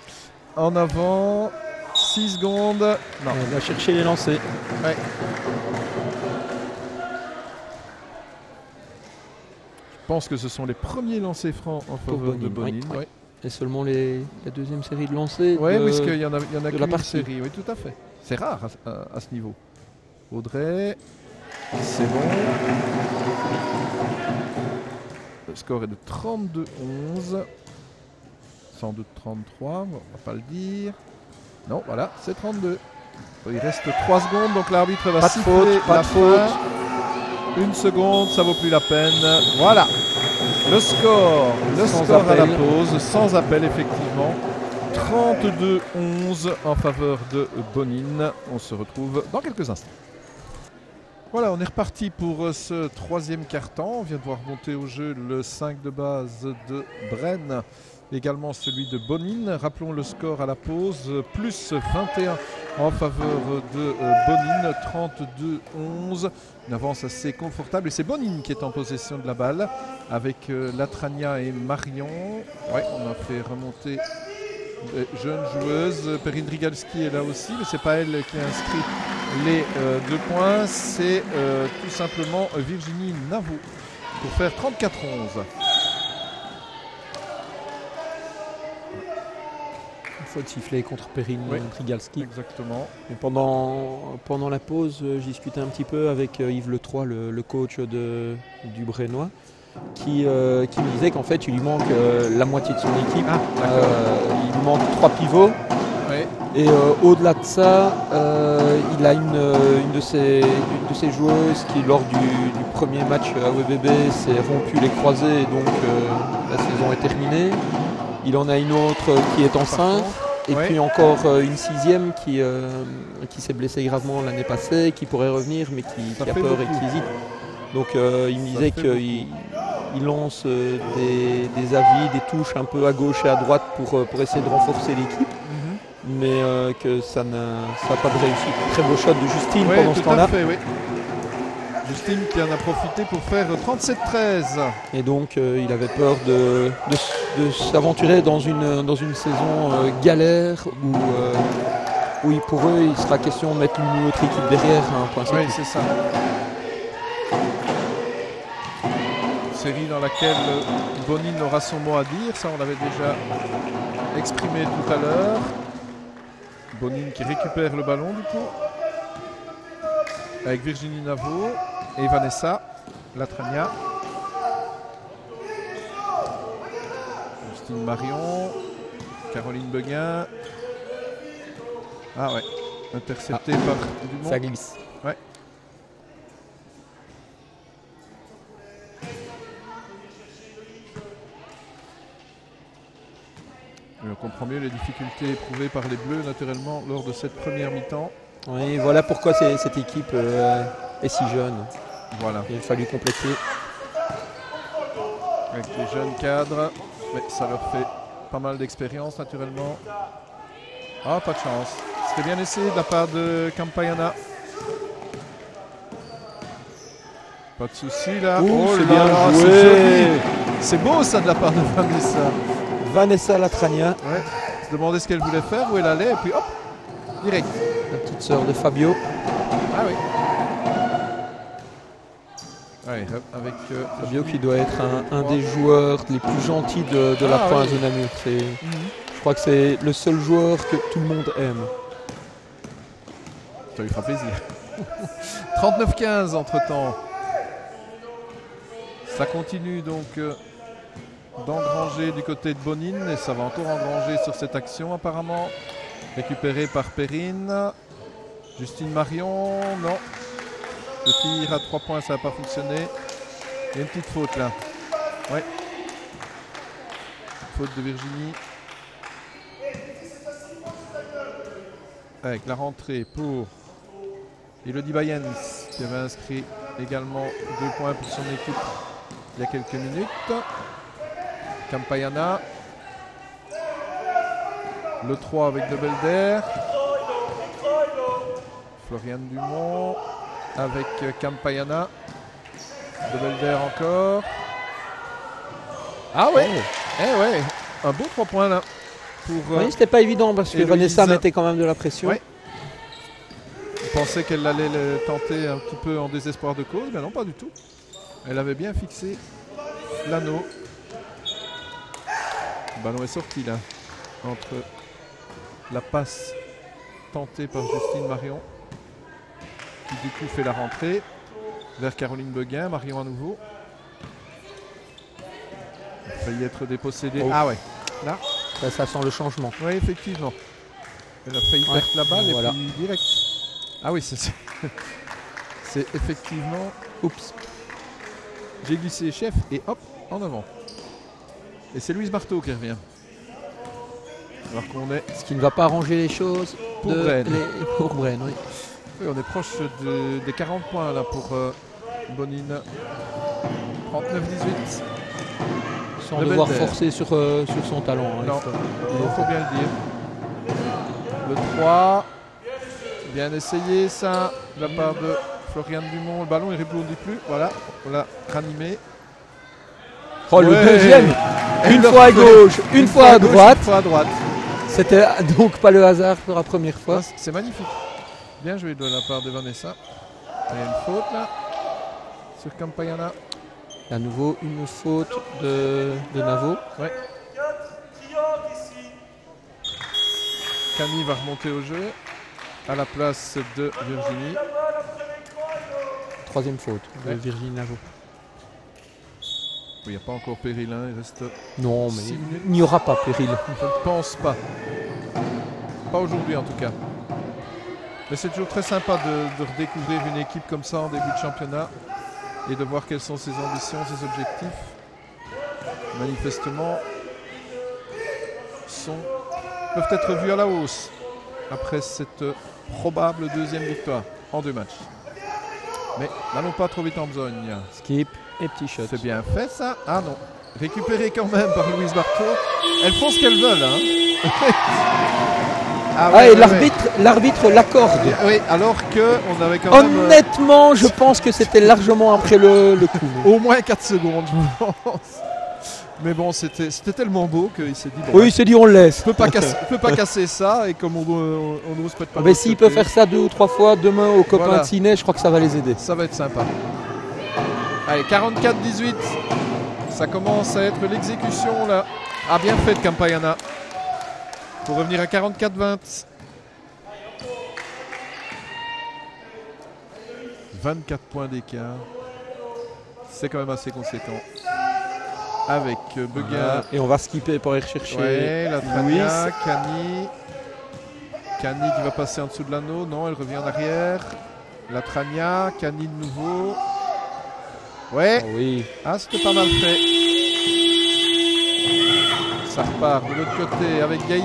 En avant, 6 secondes. Non. Elle va chercher les lancers. Ouais. Je pense que ce sont les premiers lancers francs en faveur de Bonine. Oui. Et seulement la deuxième série de lancers. Oui, puisqu'il y en a qu'une série. Oui, tout à fait. C'est rare à ce niveau. Audrey, c'est bon. Le score est de 32-11. Sans doute 33, on va pas le dire. Non, voilà, c'est 32. Il reste 3 secondes, donc l'arbitre va siffler la faute. 1 seconde, ça vaut plus la peine. Voilà, le score à la pause, sans appel effectivement. 32-11 en faveur de Bonine. On se retrouve dans quelques instants. Voilà, on est reparti pour ce troisième quart-temps. On vient de voir monter au jeu le 5 de base de Bren, également celui de Bonine. Rappelons le score à la pause, plus 21 en faveur de Bonine, 32-11. Une avance assez confortable et c'est Bonine qui est en possession de la balle avec Latrania et Marion. Ouais, on a fait remonter jeune joueuse. Perrine Drigalski est là aussi, mais c'est pas elle qui a inscrit les 2 points, c'est tout simplement Virginie Navot pour faire 34-11. Une fois de sifflet contre Perrine Drigalski. Exactement. Et pendant la pause, j'ai discuté un petit peu avec Yves Letroy, le coach du Brennois, qui me disait qu'en fait il lui manque la moitié de son équipe. Il lui manque 3 pivots. Ouais. Et au-delà de ça, il a une de ses joueuses qui lors du premier match à WBB s'est rompu les croisés et donc la saison est terminée. Il en a une autre qui est enceinte. Et puis encore une 6e qui s'est blessée gravement l'année passée, qui pourrait revenir mais qui a peur et qui hésite. Donc il me disait qu'il lance des avis, des touches un peu à gauche et à droite pour essayer de renforcer l'équipe. Mais que ça n'a pas de réussite. Très beau shot de Justine pendant ce temps-là. Justine qui en a profité pour faire 37-13. Et donc il avait peur de s'aventurer dans une saison galère où pour eux il sera question de mettre une autre équipe derrière. Oui, c'est ça. Série dans laquelle Bonine aura son mot à dire, ça on l'avait déjà exprimé tout à l'heure. Bonine qui récupère le ballon du coup avec Virginie Navot et Vanessa Latrania. Justine Marion, Caroline Beguin. Ah ouais, intercepté par Dumont. Ça glisse. Ouais. Et on comprend mieux les difficultés éprouvées par les Bleus naturellement lors de cette première mi-temps. Oui, voilà pourquoi cette équipe est si jeune. Voilà. Il a fallu compléter. Avec les jeunes cadres, mais ça leur fait pas mal d'expérience naturellement. Ah, pas de chance. C'était bien essayé de la part de Campayana. Pas de souci là. C'est bien joué. C'est beau ça de la part de Vanessa. Vanessa Latrania. Ouais. Se demandait ce qu'elle voulait faire, où elle allait, et puis hop, direct. La petite sœur de Fabio. Ah oui. Ouais, avec Fabio qui doit être un des joueurs les plus gentils de la province de Namur. Je crois que c'est le seul joueur que tout le monde aime. Ça lui fera plaisir. 39-15 entre-temps. Ça continue donc d'engranger du côté de Bonine et ça va encore engranger sur cette action apparemment. Récupéré par Perrine. Justine Marion, non. Le tir à 3 points, ça n'a pas fonctionné. Il y a une petite faute là. Ouais. Faute de Virginie. Avec la rentrée pour Elodie Bayens qui avait inscrit également 2 points pour son équipe il y a quelques minutes. Campayana. Le 3 avec de Belder. Floriane Dumont avec Campayana. De Belder encore. Ah ouais. Eh ouais. Un beau 3 points là. Pour, oui, c'était pas évident parce que Vanessa mettait quand même de la pression. Ouais. On pensait qu'elle allait le tenter un petit peu en désespoir de cause, mais non, pas du tout. Elle avait bien fixé l'anneau. Le ballon est sorti là, entre la passe tentée par Justine Marion, qui du coup fait la rentrée vers Caroline Beguin. Marion à nouveau. Il a failli être dépossédé. Oh. Ah ouais, là. Ça sent le changement. Oui, effectivement. Elle a failli perdre la balle et puis direct. Ah oui, c'est effectivement... Oups. J'ai glissé chef et hop, en avant. Et c'est Louise Marteau qui revient. Alors qu'on est... Ce qui ne va pas arranger les choses Pour Brenne. Pour Brenne, oui. Oui, on est proche des 40 points là pour Bonine. 39-18. Sans Le devoir Belder. forcer sur son talent. Hein, Non, il il faut- faut bien le dire. Le 3. Bien essayé ça de la part de Florian Dumont. Le ballon il ne rebondit plus. Voilà, on l'a ranimé. Oh, le Ouais. deuxième. Une leur fois à fait- gauche, une fois à gauche, droite. Une fois à droite. C'était donc pas le hasard pour la première fois. Ah, c'est magnifique. Bien joué de la part de Vanessa. Il y a une faute là sur Campayana. À nouveau, une faute de Navo. Camille va remonter au jeu à la place de Virginie. Troisième faute de Ouais. Virginie Navo. Il n'y a pas encore péril, hein, il reste. Non, mais 6 minutes. il n'y aura pas péril. Je ne pense pas. Pas aujourd'hui en tout cas. Mais c'est toujours très sympa de redécouvrir une équipe comme ça en début de championnat et de voir quelles sont ses ambitions, ses objectifs. Manifestement, peuvent être vus à la hausse après cette probable deuxième victoire en 2 matchs. Mais n'allons pas trop vite en besogne. Skip et petit shot. C'est bien fait ça. Ah non. Récupéré quand même par Louise Barthaud. Elles font ce qu'elles veulent. Hein. Ah, et l'arbitre l'accorde. Oui, alors qu'on avait quand même Honnêtement, je pense que c'était largement après le coup. au moins 4 secondes, je pense. Mais bon, c'était tellement beau qu'il s'est dit bon, Oui, il s'est dit on le laisse. on peut pas casser ça et comme on n'ose pas de Mais s'il peut faire ça 2 ou 3 fois demain aux copains Voilà. de ciné, je crois que ça va les aider. ça va être sympa. Allez, 44-18. Ça commence à être l'exécution là. Ah, bien fait de Campayana. Pour revenir à 44-20. 24 points d'écart. C'est quand même assez conséquent. Avec Beguin. Et on va skipper pour aller rechercher Ouais, la Louise. Trania, Cani. Cani qui va passer en dessous de l'anneau. Non, elle revient en arrière. La Trania, Cani de nouveau. Ouais. Oh oui. Ah, c'était pas mal fait. Ça repart de l'autre côté avec Gaï.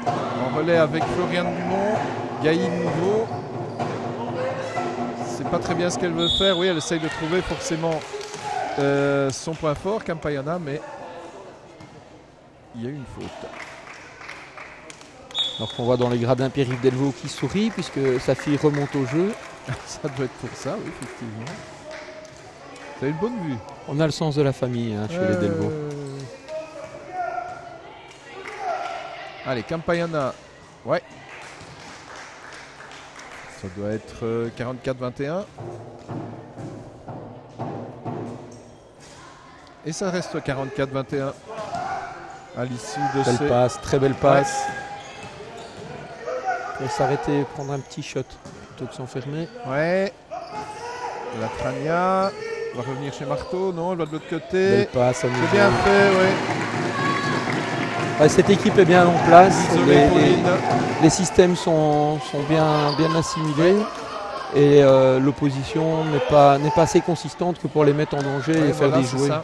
En relais avec Florian Dumont. Gaï de nouveau. C'est pas très bien ce qu'elle veut faire. Oui, elle essaye de trouver forcément son point fort, Campayana, mais il y a eu une faute. Alors qu'on voit dans les gradins Pierre-Yves Delvaux qui sourit puisque sa fille remonte au jeu. Ça doit être pour ça, oui, effectivement. T'as une bonne vue. On a le sens de la famille hein, chez les Delvaux. Allez, Campayana. Ouais. Ça doit être 44-21. Et ça reste 44-21 à l'issue de Belle ces... passe, très belle passe. Il faut s'arrêter et prendre un petit shot plutôt que s'enfermer. Ouais. La Trania va revenir chez Marteau. Non, elle va de l'autre côté. Belle passe à nouveau. C'est bien fait, ouais. Ouais, cette équipe est bien en place. Isolé Pauline. Les systèmes sont bien assimilés. Et l'opposition n'est pas assez consistante que pour les mettre en danger et Ouais, faire voilà, des c'est jouets. ça.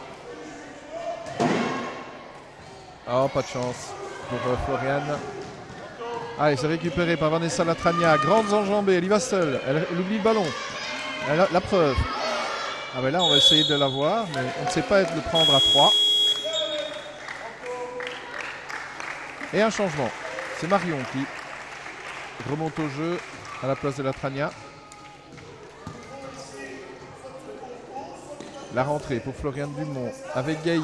Oh, pas de chance pour Floriane. Allez, c'est récupéré par Vanessa Latrania. Grandes enjambées, elle y va seule. Elle oublie le ballon. Elle a la preuve. Ah ben là, on va essayer de la voir, mais on ne sait pas le prendre à 3. Et un changement. C'est Marion qui remonte au jeu à la place de Latrania. La rentrée pour Florian Dumont avec Gaï.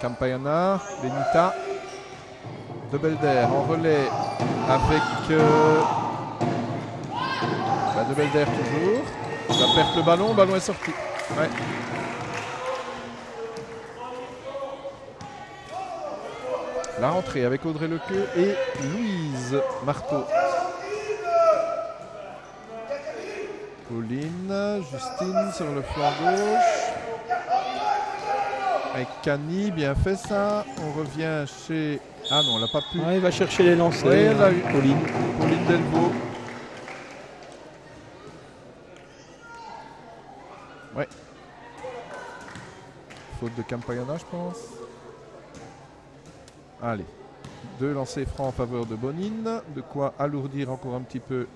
Campayana, Benita, De Belder en relais avec De Belder toujours. Il va perdre le ballon est sorti. Ouais. La rentrée avec Audrey Lequeux et Louise Marteau. Pauline, Justine sur le flanc gauche. Avec Cani, bien fait ça. On revient chez... Ah non, on l'a pas pu. Ouais, il va chercher les lancers. Oui, elle l'a eu. Pauline. Pauline Delvaux. Ouais. Faute de Campayana, je pense. Allez, 2 lancers francs en faveur de Bonine. De quoi alourdir encore un petit peu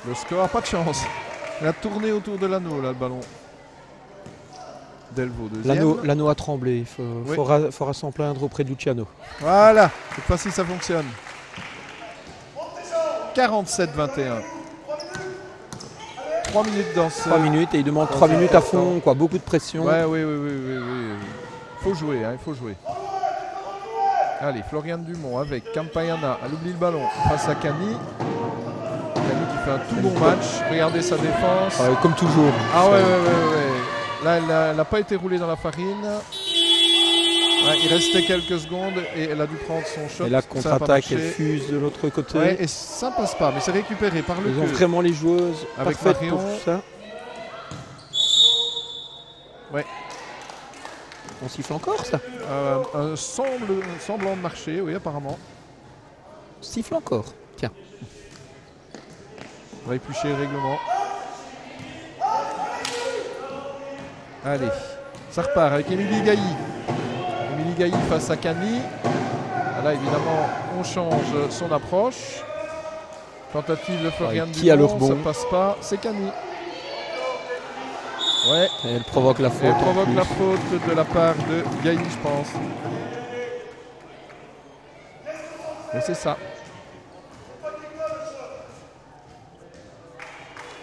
le score. Pas de chance. Il a tourné autour de l'anneau, là, le ballon. Delvaux, deuxième. L'anneau a tremblé. Il faudra s'en plaindre auprès de Luciano. Voilà, cette fois-ci, ça fonctionne. 47-21. 3 minutes dans ce... 3 minutes et il demande 3 minutes à fond, quoi. Beaucoup de pression. Ouais, oui. Il faut jouer, hein, il faut jouer. Allez, Florian Dumont avec Campayana. Elle oublie le ballon face à Cani. Cani qui fait un tout bon match. Regardez sa défense. Comme toujours. Ah ouais. Là, elle n'a pas été roulée dans la farine. Ouais, il restait quelques secondes et elle a dû prendre son shot. Et la contre-attaque, elle fuse de l'autre côté. Ouais, et ça passe pas, mais c'est récupéré par le Ils ont vraiment les joueuses avec parfaites Marion. pour ça. Ouais. On siffle encore ça un semblant de marcher, oui, apparemment. Siffle encore, tiens. On va éplucher le règlement. Allez, ça repart avec Émilie Gailly. Émilie Gailly face à Cani. Là, évidemment, on change son approche. Tentative de Florian Dumont, ça passe pas. C'est Cani. Ouais. Et elle provoque la faute. Elle provoque la faute de la part de Gailly, je pense. Et c'est ça.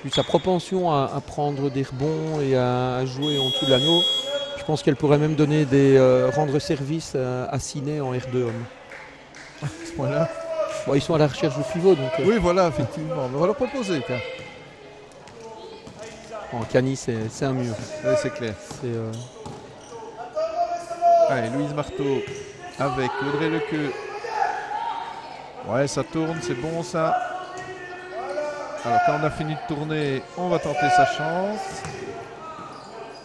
Vu sa propension à prendre des rebonds et à jouer en dessous de l'anneau, je pense qu'elle pourrait même donner rendre service à Ciné en R2 homme. À ce point-là. Bon, ils sont à la recherche de pivot. Donc, oui, voilà, effectivement. On va leur proposer. En Cani, c'est un mur. Oui, c'est clair. Allez, Louise Marteau avec Audrey Lequeux. Ouais, ça tourne, c'est bon ça. Alors quand on a fini de tourner, on va tenter sa chance.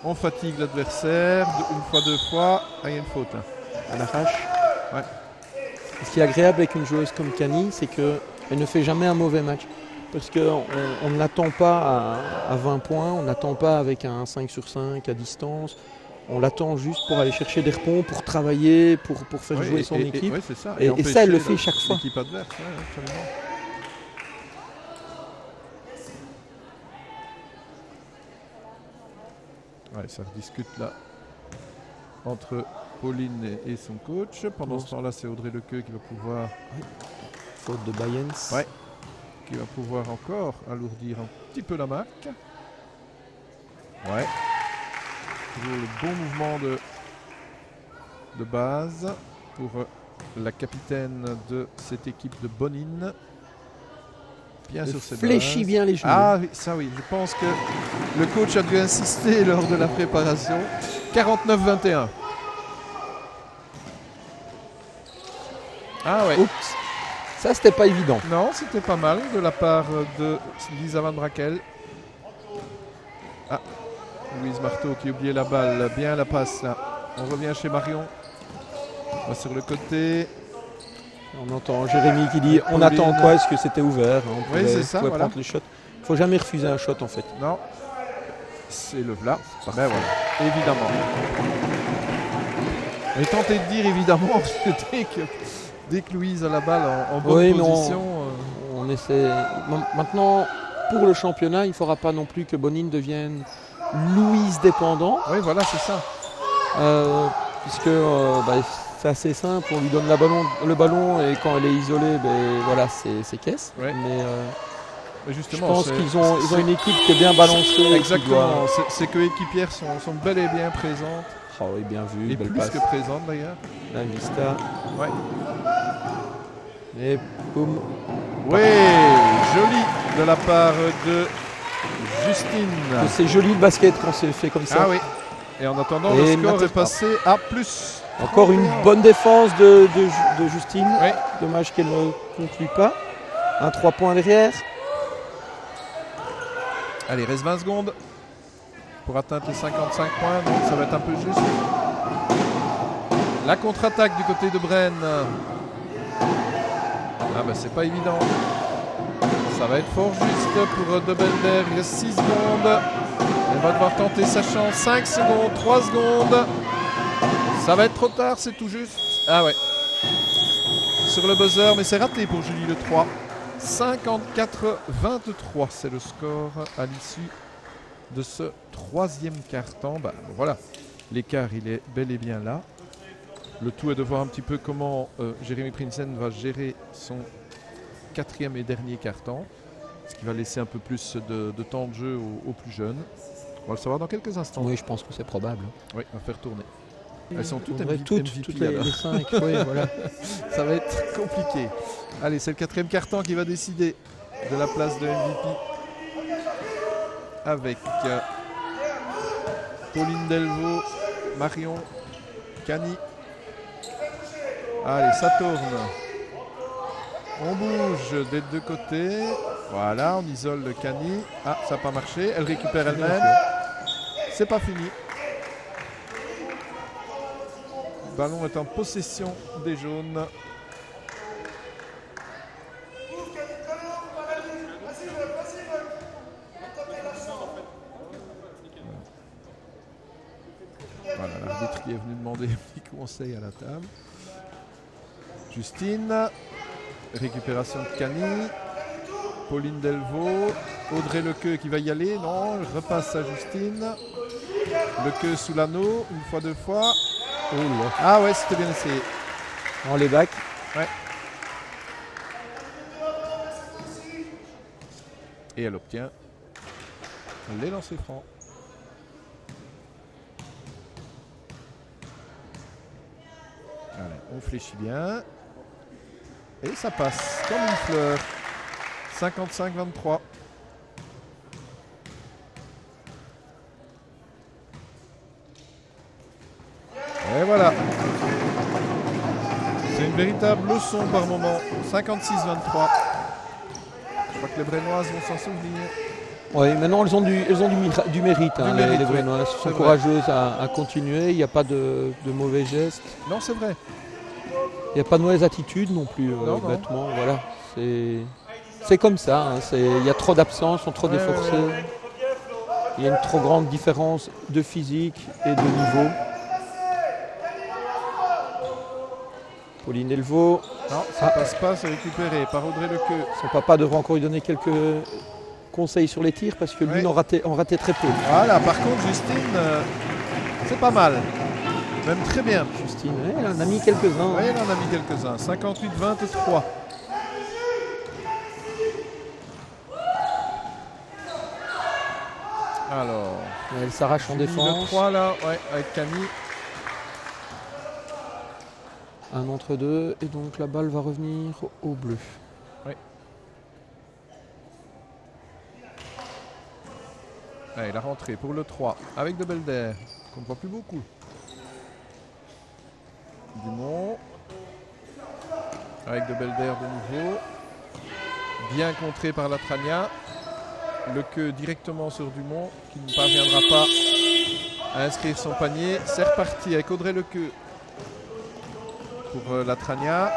On fatigue l'adversaire. Une fois, 2 fois. Ah, il y a une faute. À l'arrache. Ouais. Ce qui est agréable avec une joueuse comme Cani, c'est qu'elle ne fait jamais un mauvais match. Parce qu'on ne l'attend pas à 20 points, on n'attend pas avec un 5 sur 5 à distance. On l'attend juste pour aller chercher des rebonds, pour travailler, pour faire jouer son équipe. C'est ça. Et ça, elle le fait chaque fois. L'équipe adverse, absolument. Ouais, ça rediscute là entre Pauline et son coach. Pendant ce temps-là, c'est Audrey Lequeux qui va pouvoir... Faute de Bayens. Ouais. Qui va pouvoir encore alourdir un petit peu la marque. Ouais. Toujours le bon mouvement de base pour la capitaine de cette équipe de Bonine. Bien sur ses bases. Fléchit bien les genoux. Ah oui, ça oui, je pense que le coach a dû insister lors de la préparation. 49-21. Ah ouais. Oups. Ça, c'était pas évident. Non, c'était pas mal de la part de Lisa Van Brakel. Ah, Louise Marteau qui oubliait la balle. Bien la passe là. On revient chez Marion. On va sur le côté. On entend Jérémy qui dit on attend quoi? Est-ce que c'était ouvert? On pouvait, oui, c'est ça. Voilà. Prendre le shot. Il ne faut jamais refuser un shot en fait. Non. C'est le là. Ben voilà. Évidemment. On est tenté de dire évidemment dès que Louise a la balle en bonne position. On essaie. Maintenant, pour le championnat, il ne faudra pas non plus que Bonine devienne Louise dépendant. Oui, voilà, c'est ça. Puisque c'est assez simple, on lui donne le ballon et quand elle est isolée, voilà, c'est caisse. Ouais. Mais justement, je pense qu'ils ont une équipe qui est bien balancée. Exactement, ces coéquipières sont bel et bien présentes. Oh oui, bien vu. Et belle plus passe. que présentes d'ailleurs. La Vista. Ouais. Et boum. Oui, joli de la part de Justine. C'est joli le basket quand c'est fait comme ça. Ah oui. Et en attendant, le score est passé à plus. Encore une bonne défense de Justine. Oui. Dommage qu'elle ne conclue pas. Un 3 points derrière. Allez, reste 20 secondes pour atteindre les 55 points. Donc ça va être un peu juste. La contre-attaque du côté de Braine. Ah bah c'est pas évident. Ça va être fort juste pour Dobelberg. 6 secondes. Elle va devoir tenter sa chance. 5 secondes, 3 secondes. Ça va être trop tard, c'est tout juste. Ah ouais. sur le buzzer, mais c'est raté pour Julie Le 3. 54-23, c'est le score à l'issue de ce troisième quart-temps. Bah, voilà, l'écart il est bel et bien là. Le tout est de voir un petit peu comment Jérémy Prinsen va gérer son quatrième et dernier quart-temps, ce qui va laisser un peu plus de temps de jeu aux plus jeunes. On va le savoir dans quelques instants. Oui, je pense que c'est probable. Oui, on va faire tourner. Elles sont toutes toutes MVP, les 5. Oui, voilà. Ça va être compliqué. Allez, c'est le quatrième quart-temps qui va décider de la place de MVP. Avec Pauline Delvaux, Marion, Cani. Allez, ça tourne. On bouge des deux côtés. Voilà, on isole le Cani. Ah, ça n'a pas marché. Elle récupère elle-même. C'est pas fini. Le ballon est en possession des jaunes. Voilà, l'arbitre qui est venu demander un petit conseil à la table. Justine. Récupération de Cani. Pauline Delvaux. Audrey Lequeux qui va y aller. Non, elle repasse à Justine. Lequeux sous l'anneau. Une fois, deux fois. Oh là. Ah ouais, c'était bien essayé. En les bacs. Ouais. Et elle obtient les lancers francs. Allez, on fléchit bien. Et ça passe comme une fleur. 55-23. Et voilà. C'est une véritable leçon par moment. 56-23. Je crois que les Brennoises vont s'en souvenir. Oui, maintenant elles ont du mérite, hein, mérite, les oui. Brennoises. Elles sont C'est courageuses à continuer, il n'y a pas de mauvais gestes. Non, c'est vrai. Il n'y a pas de mauvaise attitude non plus, Non. bêtement. Voilà. C'est comme ça, hein, il y a trop d'absence, sont trop déforcés. Ouais. Il y a une trop grande différence de physique et de niveau. Pauline Delvaux, Non, ça passe pas, c'est récupéré par Audrey Lequeux. son papa devrait encore lui donner quelques conseils sur les tirs parce que lui Ouais. en ratait très peu. Voilà, par contre, Justine, c'est pas mal. Même très bien. Justine, elle en a mis quelques-uns. Oui, elle en a mis quelques-uns. 58-23. Alors, Elle s'arrache en Julie défense. Le 3 là, ouais, avec Camille. Un entre deux et donc la balle va revenir au bleu. Allez, la rentrée pour le 3 avec de Belder, qu'on ne voit plus beaucoup. Dumont. Avec de Belder de nouveau. Bien contré par la Trania. Lequeux directement sur Dumont qui ne parviendra pas à inscrire son panier. C'est reparti avec Audrey Lequeux pour la Trania.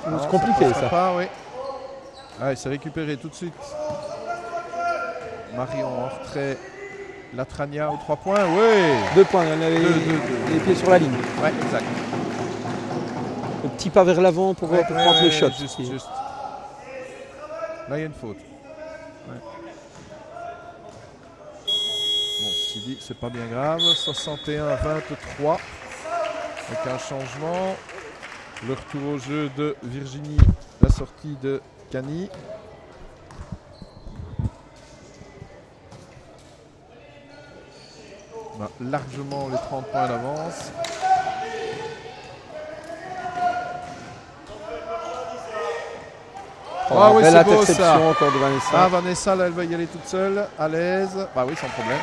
C'est compliqué ça. Pas, oui. Allez, c'est récupéré tout de suite. Marion en retrait. La Trania aux 3 points. Oui. 2 points, elle avait Deux. les pieds sur la ligne. Ouais, exact. Le petit pas vers l'avant pour prendre le shot. Juste. Là, il y a une faute. Ouais. Bon, ceci dit, c'est pas bien grave. 61-23. Avec un changement. Le retour au jeu de Virginie. La sortie de Cani. On a largement les 30 points d'avance. Ah oui, belle c'est beau interception ça. encore de Vanessa. Ah, Vanessa, là, elle va y aller toute seule, à l'aise. Bah oui, sans problème.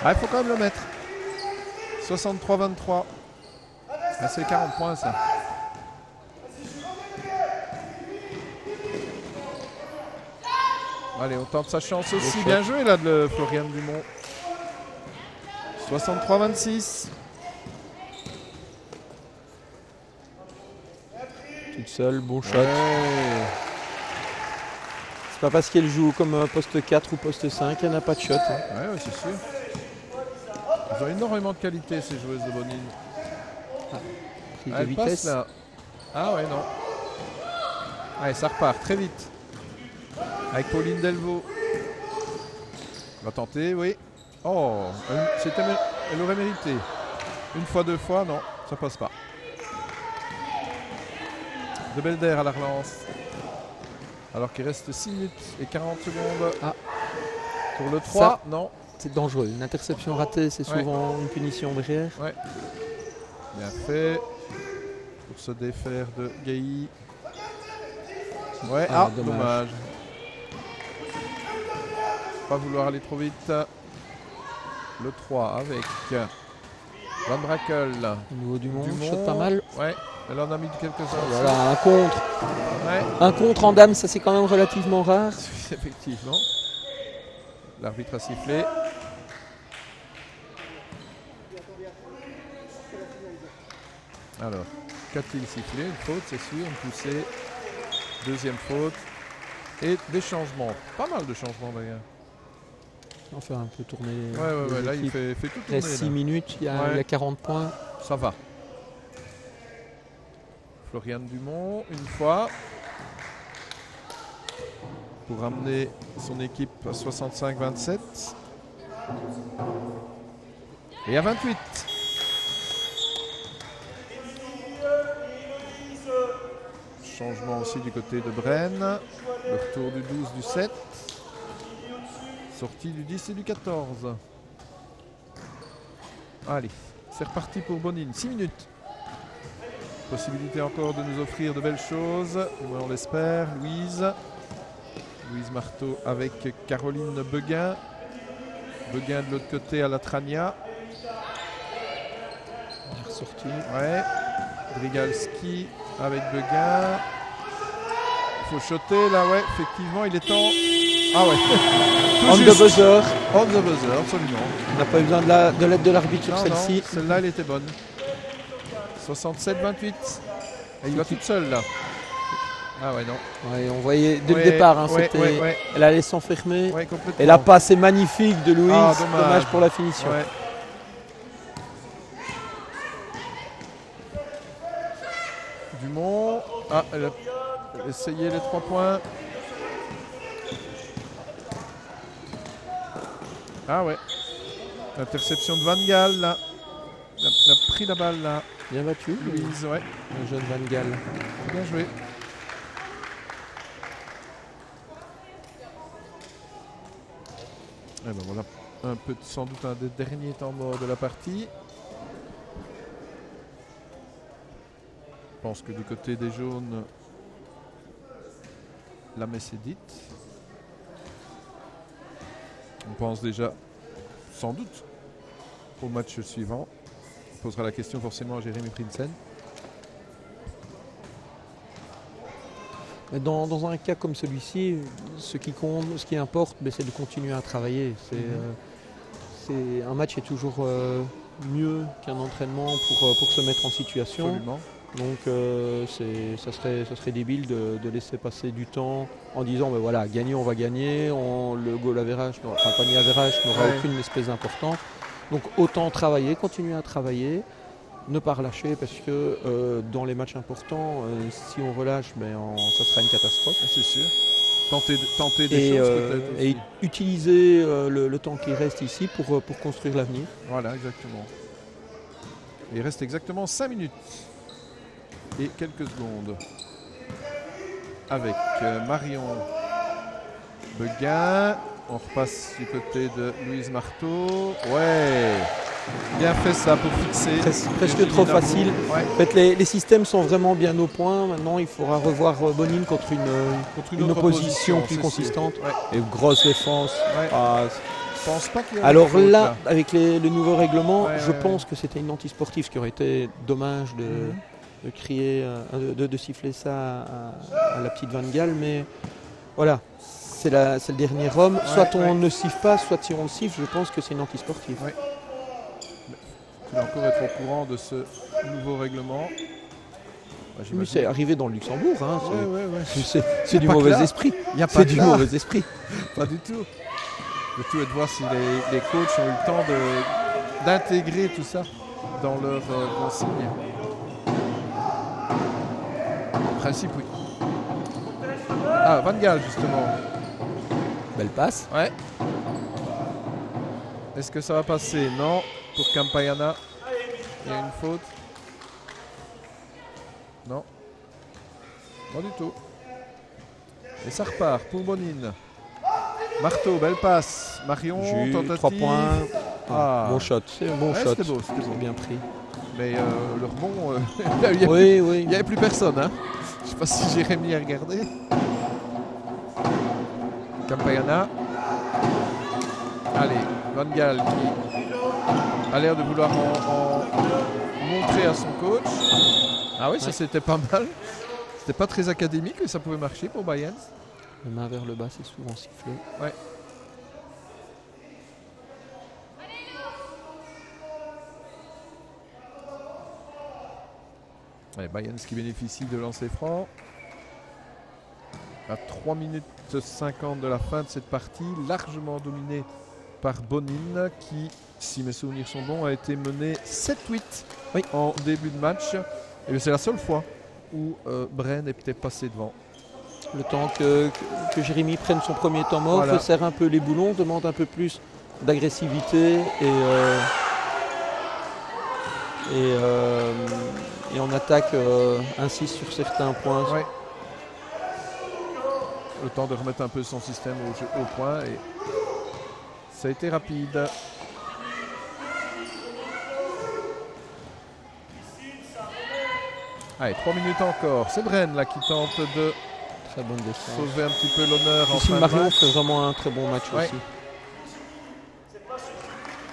Ah, il faut quand même le mettre. 63-23. Ah, c'est 40 points, ça. Allez, on tente sa chance aussi. Bien joué, là, de Floriane Dumont. 63-26. Toute seule, bon shot. Ouais. C'est pas parce qu'elle joue comme poste 4 ou poste 5 qu'elle n'a pas de shot. Hein. Ouais, c'est sûr. Ils ont énormément de qualité, ces joueuses de Bonine. Prise de Elle passe vitesse. là. Ah ouais, non. Allez, ça repart très vite. Avec Pauline Delvaux. On va tenter, oui. Oh, elle aurait mérité. Une fois, deux fois, non, ça passe pas. De Belder à la relance. Alors qu'il reste 6 minutes et 40 secondes. Ah. Pour le 3, non. C'est dangereux. Une interception ratée, c'est souvent une punition derrière. Ouais. Bien fait. Pour se défaire de Gailly. Ouais, dommage. Pas vouloir aller trop vite. Le 3 avec Van Brakel. Au niveau du monde, shot pas mal. Ouais, elle en a mis quelques-uns. Voilà, un contre. Ouais. Un contre en dame, ça c'est quand même relativement rare. Effectivement. L'arbitre a sifflé. Alors, qu'a-t-il sifflé? Une faute, c'est sûr, une poussée. Deuxième faute. Et des changements. Pas mal de changements d'ailleurs. On va faire un peu tourner. Ouais, là il fait tout tourner. Il reste 6 minutes, il y a 40 points. Ça va. Floriane Dumont, une fois. Pour ramener son équipe à 65-27. Et à 28. Changement aussi du côté de Brenne. Le retour du 12, du 7. Sortie du 10 et du 14. Allez, c'est reparti pour Bonine. 6 minutes. Possibilité encore de nous offrir de belles choses. On l'espère. Louise Marteau avec Caroline Beguin. Beguin de l'autre côté à la Trania. Ressorti. Ouais. Drigalski avec Beguin. Il faut shotter là, ouais. Effectivement, il est temps. Ah ouais. On the buzzer. On the buzzer, absolument. On n'a pas eu besoin de l'aide de l'arbitre sur celle-ci. Celle-là, elle était bonne. 67-28. Elle y va toute seule là. Ah ouais, non. Ouais, on voyait dès le départ, hein, elle allait s'enfermer. Ouais, complètement. Et la passe est magnifique de Louise. Ah, dommage pour la finition. Ouais. Dumont. Ah, elle a essayé les 3 points. Ah ouais. Interception de Van Gaal là. Elle a pris la balle là. Bien battu. Louise, ouais. Le jeune Van Gaal. Bien joué. Et ben voilà sans doute un des derniers temps morts de la partie. Je pense que du côté des jaunes, la messe est dite. On pense déjà, sans doute, au match suivant. On posera la question forcément à Jérémy Prinsen. Dans un cas comme celui-ci, ce qui compte, ce qui importe, c'est de continuer à travailler. Un match est toujours mieux qu'un entraînement pour se mettre en situation. Absolument. Donc ça serait débile de laisser passer du temps en disant ben voilà, gagner on va gagner, le goal average, enfin panier average n'aura aucune espèce d'importance. Donc autant travailler, continuer à travailler, ne pas relâcher parce que dans les matchs importants, si on relâche, ça sera une catastrophe. C'est sûr. Tenter des choses peut-être aussi. Et utiliser le temps qui reste ici pour construire l'avenir. Voilà, exactement. Il reste exactement 5 minutes et quelques secondes. Avec Marion Beguin. On repasse du côté de Louise Marteau. Ouais, bien fait ça pour fixer. Presque trop facile. Ouais. En fait, les systèmes sont vraiment bien au point. Maintenant, il faudra revoir Bonine contre une opposition plus consistante. Ouais. Et grosse défense. Ouais. Je pense pas qu'il y a alors là, avec le nouveau règlement, je pense que c'était une anti-sportive, ce qui aurait été dommage de crier, de siffler ça à la petite Van Gaal. Mais voilà. C'est le dernier homme. Soit on ne siffle pas, soit si on le siffle, je pense que c'est une anti-sportive. Ouais. Tu dois encore être au courant de ce nouveau règlement. Mais c'est arrivé dans le Luxembourg. Hein. C'est du mauvais esprit. C'est du mauvais esprit. Pas du tout. Le tout est de voir si les coachs ont eu le temps d'intégrer tout ça dans leur consigne. principe, oui. Ah, Van Gaal, justement. Belle passe. Ouais. Est-ce que ça va passer? Non. Pour Campayana. Il y a une faute. Non. Pas du tout. Et ça repart pour Bonin. Marteau, belle passe. Marion, tentative. 3 points. Ah. Bon shot. C'est un bon shot. C'était beau, c'était beau. C'est bien pris. Mais le rebond, il Oui. n'y avait plus personne. Hein. Je ne sais pas si Jérémy a regardé. Campayana. Allez, Van Gaal qui a l'air de vouloir en montrer à son coach. Ah oui, ça c'était pas mal. C'était pas très académique, mais ça pouvait marcher pour Bayern. La main vers le bas, c'est souvent sifflé. Ouais. Allez, Bayern qui bénéficie de lancer franc. À 3 minutes 50 de la fin de cette partie, largement dominée par Bonin qui, si mes souvenirs sont bons, a été mené 7-8 en début de match. Et c'est la seule fois où Bren est peut-être passé devant. Le temps que Jérémy prenne son premier temps mort, Voilà. serre un peu les boulons, demande un peu plus d'agressivité et en attaque insiste sur certains points. Ouais. Le temps de remettre un peu son système au point et ça a été rapide. Allez, 3 minutes encore. C'est Bren là qui tente de Très bonne défense. sauver un petit peu l'honneur en Ici, fin de Marion match. fait vraiment un très bon match Ouais. aussi.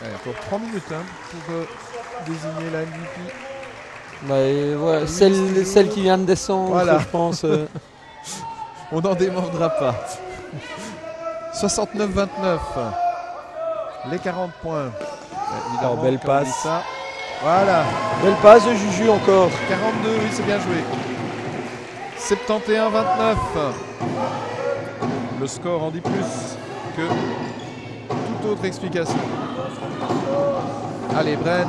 Allez, encore 3 minutes hein, pour désigner la MVP. Bah, et voilà, celle qui vient de descendre, Voilà. je pense. On n'en démordra pas. 69-29. Les 40 points. Évidemment, belle quand on dit passe. ça. Voilà. Belle passe de Juju encore. 42, oui, c'est bien joué. 71-29. Le score en dit plus que toute autre explication. Allez, Bren.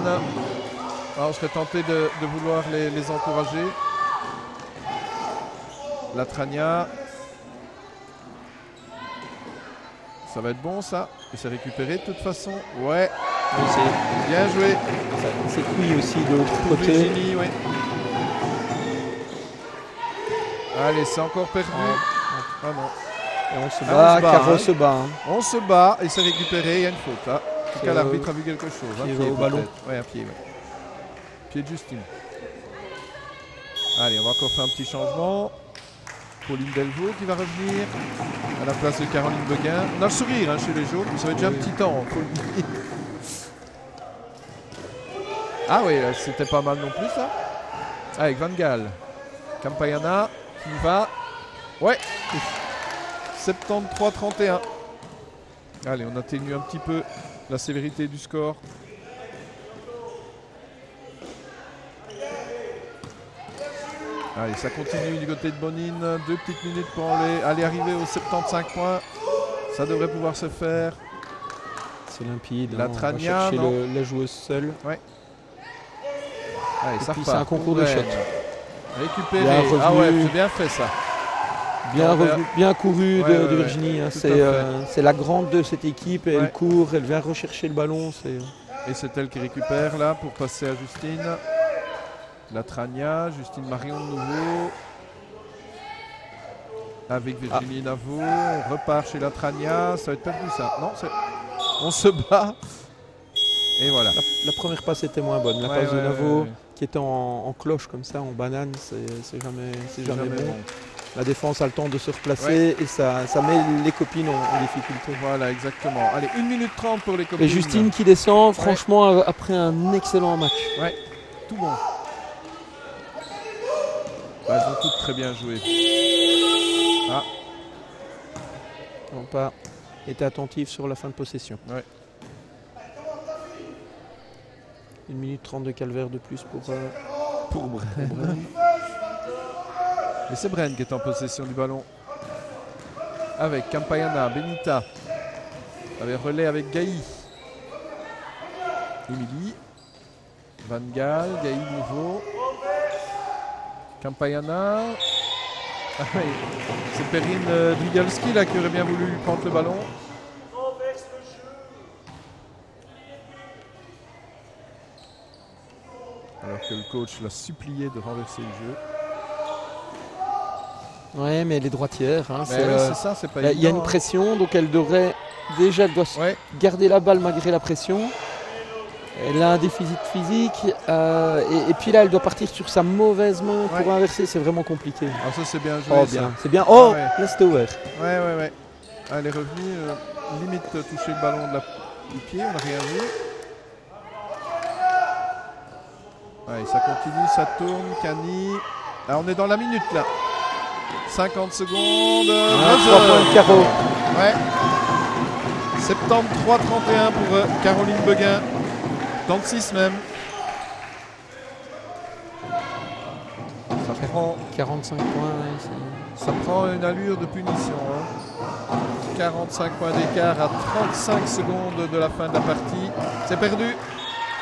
Alors, on serait tenté de vouloir les encourager. Latrania. Ça va être bon, ça. Et c'est récupéré de toute façon. Ouais. Oui, c'est Bien joué. cuit aussi de l'autre Pour côté. Virginie, oui. Allez, c'est encore perdu. Ah non. Et on se Ah, bat, on se bat, Caro hein. se bat. Hein. On se bat et c'est récupéré. Il y a une faute. Hein. En tout cas, C'est, l'arbitre a vu quelque chose. Un pied pied au ballon. peut-être. Ouais, un pied. Ouais. Pied de Justine. Allez, on va encore faire un petit changement. Pauline Delvaux qui va revenir à la place de Caroline Beguin. On a le sourire hein, chez les jaunes, mais ça fait déjà un petit temps, faut le dire. Ah oui, c'était pas mal non plus ça. Avec Van Gaal. Campayana qui va. Ouais. 73-31. Allez, on atténue un petit peu la sévérité du score. Allez, ça continue du côté de Bonin. 2 petites minutes pour aller arriver aux 75 points. Ça devrait pouvoir se faire. C'est limpide. La On va Trania, chercher non. la joueuse seule. Allez, Et ça puis repart. c'est un concours de Bren. shots. Récupéré. Bien revenu. Ah ouais, c'est bien fait ça. Bien, Non, bien couru ouais, de ouais, Virginie. Hein. tout à C'est c'est la grande de cette équipe. Et Ouais. elle court, elle vient rechercher le ballon. Et c'est elle qui récupère là pour passer à Justine. La Trania, Justine Marion de nouveau. Avec Virginie Navo. On repart chez la Trania. Ça va être perdu ça. Non, on se bat. Et voilà. La première passe était moins bonne. La Ouais, passe de ouais, Navo ouais. qui était en cloche comme ça, en banane, c'est jamais bon. bon. La défense a le temps de se replacer et ça met les copines en difficulté. Voilà, exactement. Allez, 1 minute 30 pour les copines. Et Justine qui descend, franchement, après un excellent match. Ouais, tout bon. Bah, elles ont toutes très bien joué. Ah, Ils n'ont pas été attentifs sur la fin de possession. Ouais. 1 minute 30 de calvaire de plus pour Bren. Et c'est Bren qui est en possession du ballon. Avec Campayana, Benita. Avec relais avec Gaï. Émilie. Van Gaal, Gaï nouveau. Campayana. Ah oui. C'est Perrine Dwigalski là qui aurait bien voulu prendre le ballon. Alors que le coach l'a supplié de renverser le jeu. Ouais, mais elle est droitière. Hein, c'est ça, c'est pas il y a une évident, pression, donc elle doit garder la balle malgré la pression. Elle a un déficit physique et puis là elle doit partir sur sa mauvaise main pour inverser, c'est vraiment compliqué. Ah ça c'est bien joué. Oh bien, c'est bien. Oh, ouais. Là c'était ouvert. Ouais. Ah, elle est revenue limite toucher le ballon du pied, on n'a rien vu. Ouais, ça continue, ça tourne, Cani. Ah, on est dans la minute là. 50 secondes. 3 points de carreau. Ouais. 73-31 pour Caroline Beguin. Dans le 6 même. Ça prend 45 points. Ça prend une allure de punition. 45 points d'écart à 35 secondes de la fin de la partie. C'est perdu.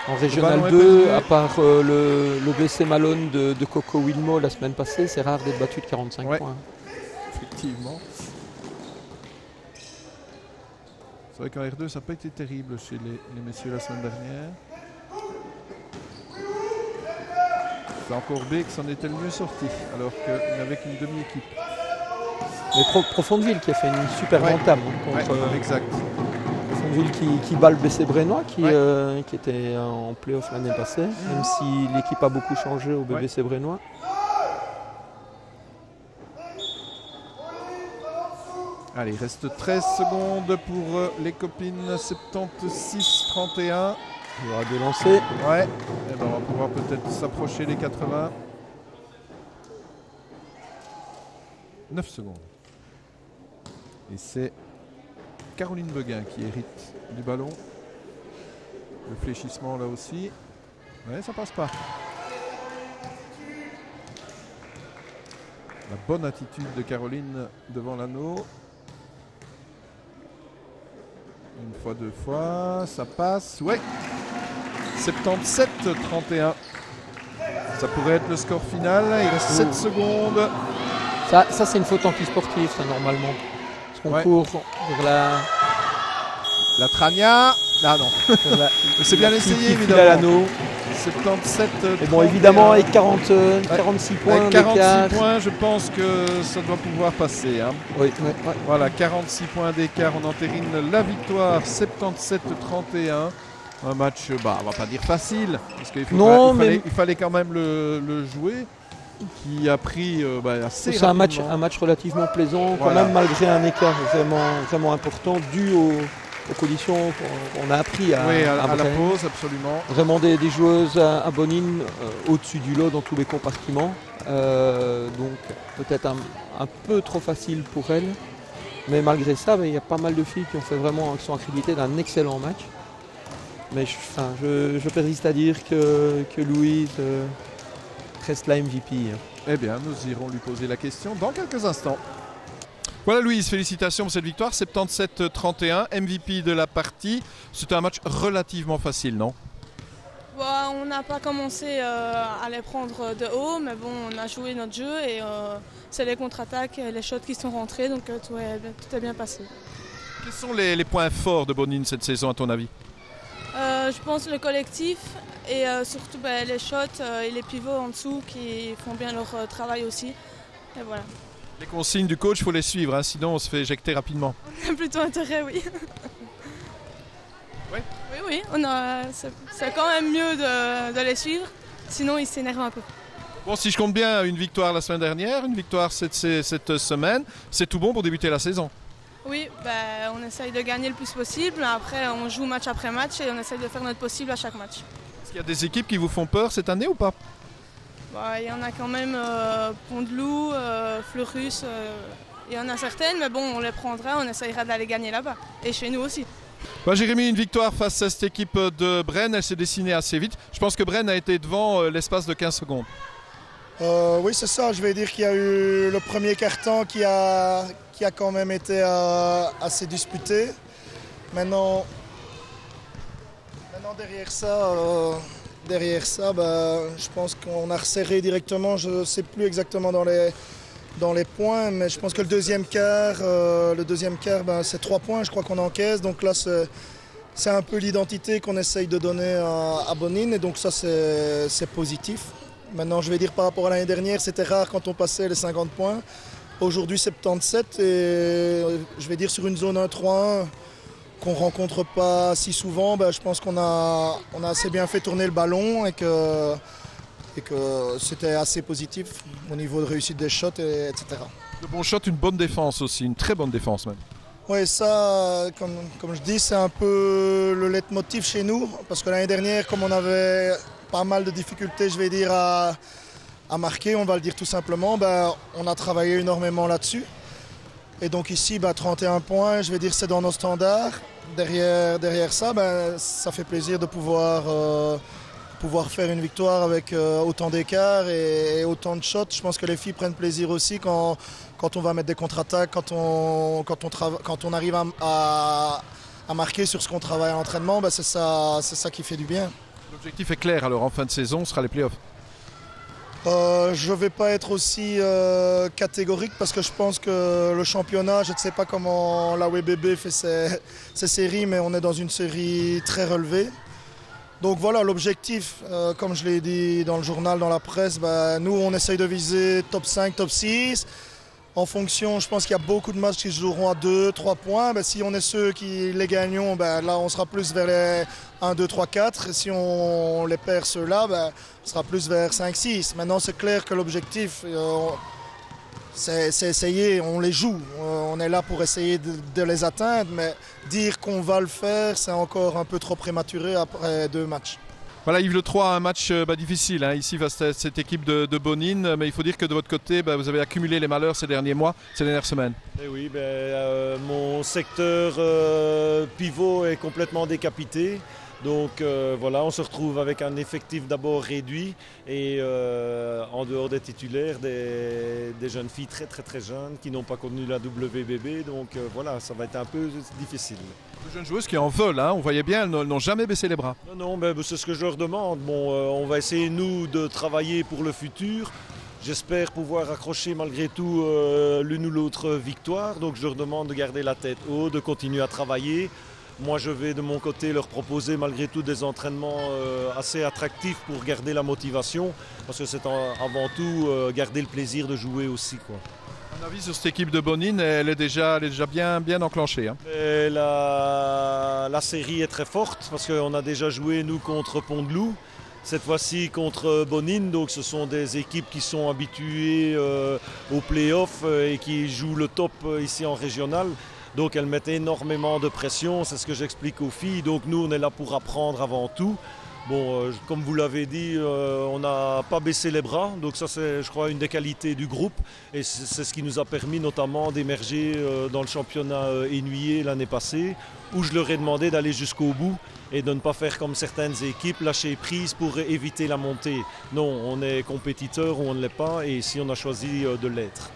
En Régional 2, à part le BC Malone de Coco Wilmo la semaine passée, c'est rare d'être battu de 45 points. Effectivement. C'est vrai qu'en R2, ça n'a pas été terrible chez les messieurs la semaine dernière. C'est encore B que s'en était le mieux sorti, alors qu'il n'avait qu'une demi-équipe. Mais Profondeville qui a fait une super entame contre exact. Profondeville qui bat le BC Brennois qui était en play-off l'année passée, même si l'équipe a beaucoup changé au BBC Brennois. Allez, il reste 13 secondes pour les copines, 76-31. Il y aura deux lancers. Ouais, et ben on va pouvoir peut-être s'approcher les 80. 9 secondes. Et c'est Caroline Beguin qui hérite du ballon. Le fléchissement là aussi. Ouais, ça passe pas. La bonne attitude de Caroline devant l'anneau. Une fois, deux fois, ça passe. Ouais. 77-31. Ça pourrait être le score final. Il reste 7 secondes. Ça c'est une faute anti-sportive, ça, normalement. Parce qu'on court vers la Trania. Ah non. C'est bien essayé, évidemment. L'anneau. 77. Et bon, évidemment, avec 46 points. Avec 46 points, je pense que ça doit pouvoir passer. Hein. Oui. Voilà, 46 points d'écart. On entérine la victoire 77-31. Un match, on va pas dire facile, parce qu'il fallait quand même le jouer, qui a pris assez c'est rapidement. un match relativement plaisant, quand même, malgré un écart vraiment important dû aux conditions qu'on a appris à la pause, absolument. Vraiment des joueuses à Bonine au-dessus du lot dans tous les compartiments. Donc peut-être un peu trop facile pour elles. Mais malgré ça, il y a pas mal de filles qui sont accréditées d'un excellent match. Mais je persiste à dire que Louise reste la MVP. Eh bien, nous irons lui poser la question dans quelques instants. Voilà Louise, félicitations pour cette victoire, 77-31, MVP de la partie. C'était un match relativement facile, non ? On n'a pas commencé à les prendre de haut, mais bon, on a joué notre jeu et c'est les contre-attaques et les shots qui sont rentrés, donc tout est bien passé. Quels sont les points forts de Bonine cette saison à ton avis ? Je pense le collectif et surtout les shots et les pivots en dessous qui font bien leur travail aussi. Et voilà. Les consignes du coach, il faut les suivre, hein, sinon on se fait éjecter rapidement. On a plutôt intérêt, oui. Oui, c'est quand même mieux de les suivre, sinon ils s'énervent un peu. Bon, si je compte bien, une victoire la semaine dernière, une victoire cette semaine, c'est tout bon pour débuter la saison. Oui, on essaye de gagner le plus possible, après on joue match après match et on essaye de faire notre possible à chaque match. Est-ce qu'il y a des équipes qui vous font peur cette année ou pas ? Il y en a quand même Pont-de-Loup, Fleurus, il y en a certaines, mais bon, on les prendra, on essayera d'aller gagner là-bas, et chez nous aussi. Jérémy, une victoire face à cette équipe de Bren, elle s'est dessinée assez vite. Je pense que Bren a été devant l'espace de 15 secondes. Oui, c'est ça. Je vais dire qu'il y a eu le premier quart-temps qui a quand même été assez disputé. Maintenant derrière ça, je pense qu'on a resserré directement. Je ne sais plus exactement dans dans les points, mais je pense que le deuxième quart, c'est 3 points, je crois qu'on encaisse. Donc là, c'est un peu l'identité qu'on essaye de donner à Bonin, et donc ça, c'est positif. Maintenant, je vais dire par rapport à l'année dernière, c'était rare quand on passait les 50 points. Aujourd'hui, 77, et je vais dire sur une zone 1-3-1 qu'on ne rencontre pas si souvent, je pense qu'on a assez bien fait tourner le ballon et que c'était assez positif au niveau de réussite des shots, etc. De bons shots, une bonne défense aussi, une très bonne défense même. Oui, ça, comme je dis, c'est un peu le leitmotiv chez nous, parce que l'année dernière, comme on avait pas mal de difficultés, je vais dire, à marquer, on va le dire tout simplement, on a travaillé énormément là-dessus. Et donc ici, 31 points, je vais dire, c'est dans nos standards. Derrière ça, ça fait plaisir de pouvoir faire une victoire avec autant d'écart et autant de shots. Je pense que les filles prennent plaisir aussi quand on va mettre des contre-attaques, quand on arrive à marquer sur ce qu'on travaille à l'entraînement, c'est ça qui fait du bien. L'objectif est clair alors en fin de saison, ce sera les playoffs. Je ne vais pas être aussi catégorique parce que je pense que le championnat, je ne sais pas comment la WBB fait ses séries, mais on est dans une série très relevée. Donc voilà, l'objectif, comme je l'ai dit dans le journal, dans la presse, nous on essaye de viser top 5, top 6. En fonction, je pense qu'il y a beaucoup de matchs qui se joueront à 2-3 points. Si on est ceux qui les gagnons, là on sera plus vers les 1, 2, 3, 4. Et si on les perd ceux-là, on sera plus vers 5, 6. Maintenant c'est clair que l'objectif, c'est essayer, on les joue. On est là pour essayer de les atteindre, mais dire qu'on va le faire, c'est encore un peu trop prématuré après 2 matchs. Voilà, Yves Le Troyes, un match difficile ici face à cette équipe de Bonin, mais il faut dire que de votre côté, vous avez accumulé les malheurs ces derniers mois, ces dernières semaines. Et oui, mon secteur pivot est complètement décapité. Donc voilà, on se retrouve avec un effectif d'abord réduit et en dehors des titulaires, des jeunes filles très très très jeunes qui n'ont pas connu la WBB. Donc voilà, ça va être un peu difficile. Les jeunes joueuses qui en veulent, on voyait bien, elles n'ont jamais baissé les bras. Non, c'est ce que je leur demande. On va essayer nous de travailler pour le futur. J'espère pouvoir accrocher malgré tout l'une ou l'autre victoire. Donc je leur demande de garder la tête haute, de continuer à travailler. Moi, je vais de mon côté leur proposer malgré tout des entraînements assez attractifs pour garder la motivation, parce que c'est avant tout garder le plaisir de jouer aussi, quoi. Un avis sur cette équipe de Bonin, elle est déjà bien enclenchée. La série est très forte, parce qu'on a déjà joué, nous, contre Pont-de-Loup. Cette fois-ci contre Bonin, donc ce sont des équipes qui sont habituées aux play-offs et qui jouent le top ici en régional. Donc elles mettent énormément de pression, c'est ce que j'explique aux filles. Donc nous on est là pour apprendre avant tout. Bon, comme vous l'avez dit, on n'a pas baissé les bras. Donc ça c'est, je crois, une des qualités du groupe. Et c'est ce qui nous a permis notamment d'émerger dans le championnat Énuyer l'année passée, où je leur ai demandé d'aller jusqu'au bout et de ne pas faire comme certaines équipes, lâcher prise pour éviter la montée. Non, on est compétiteur ou on ne l'est pas, et ici on a choisi de l'être.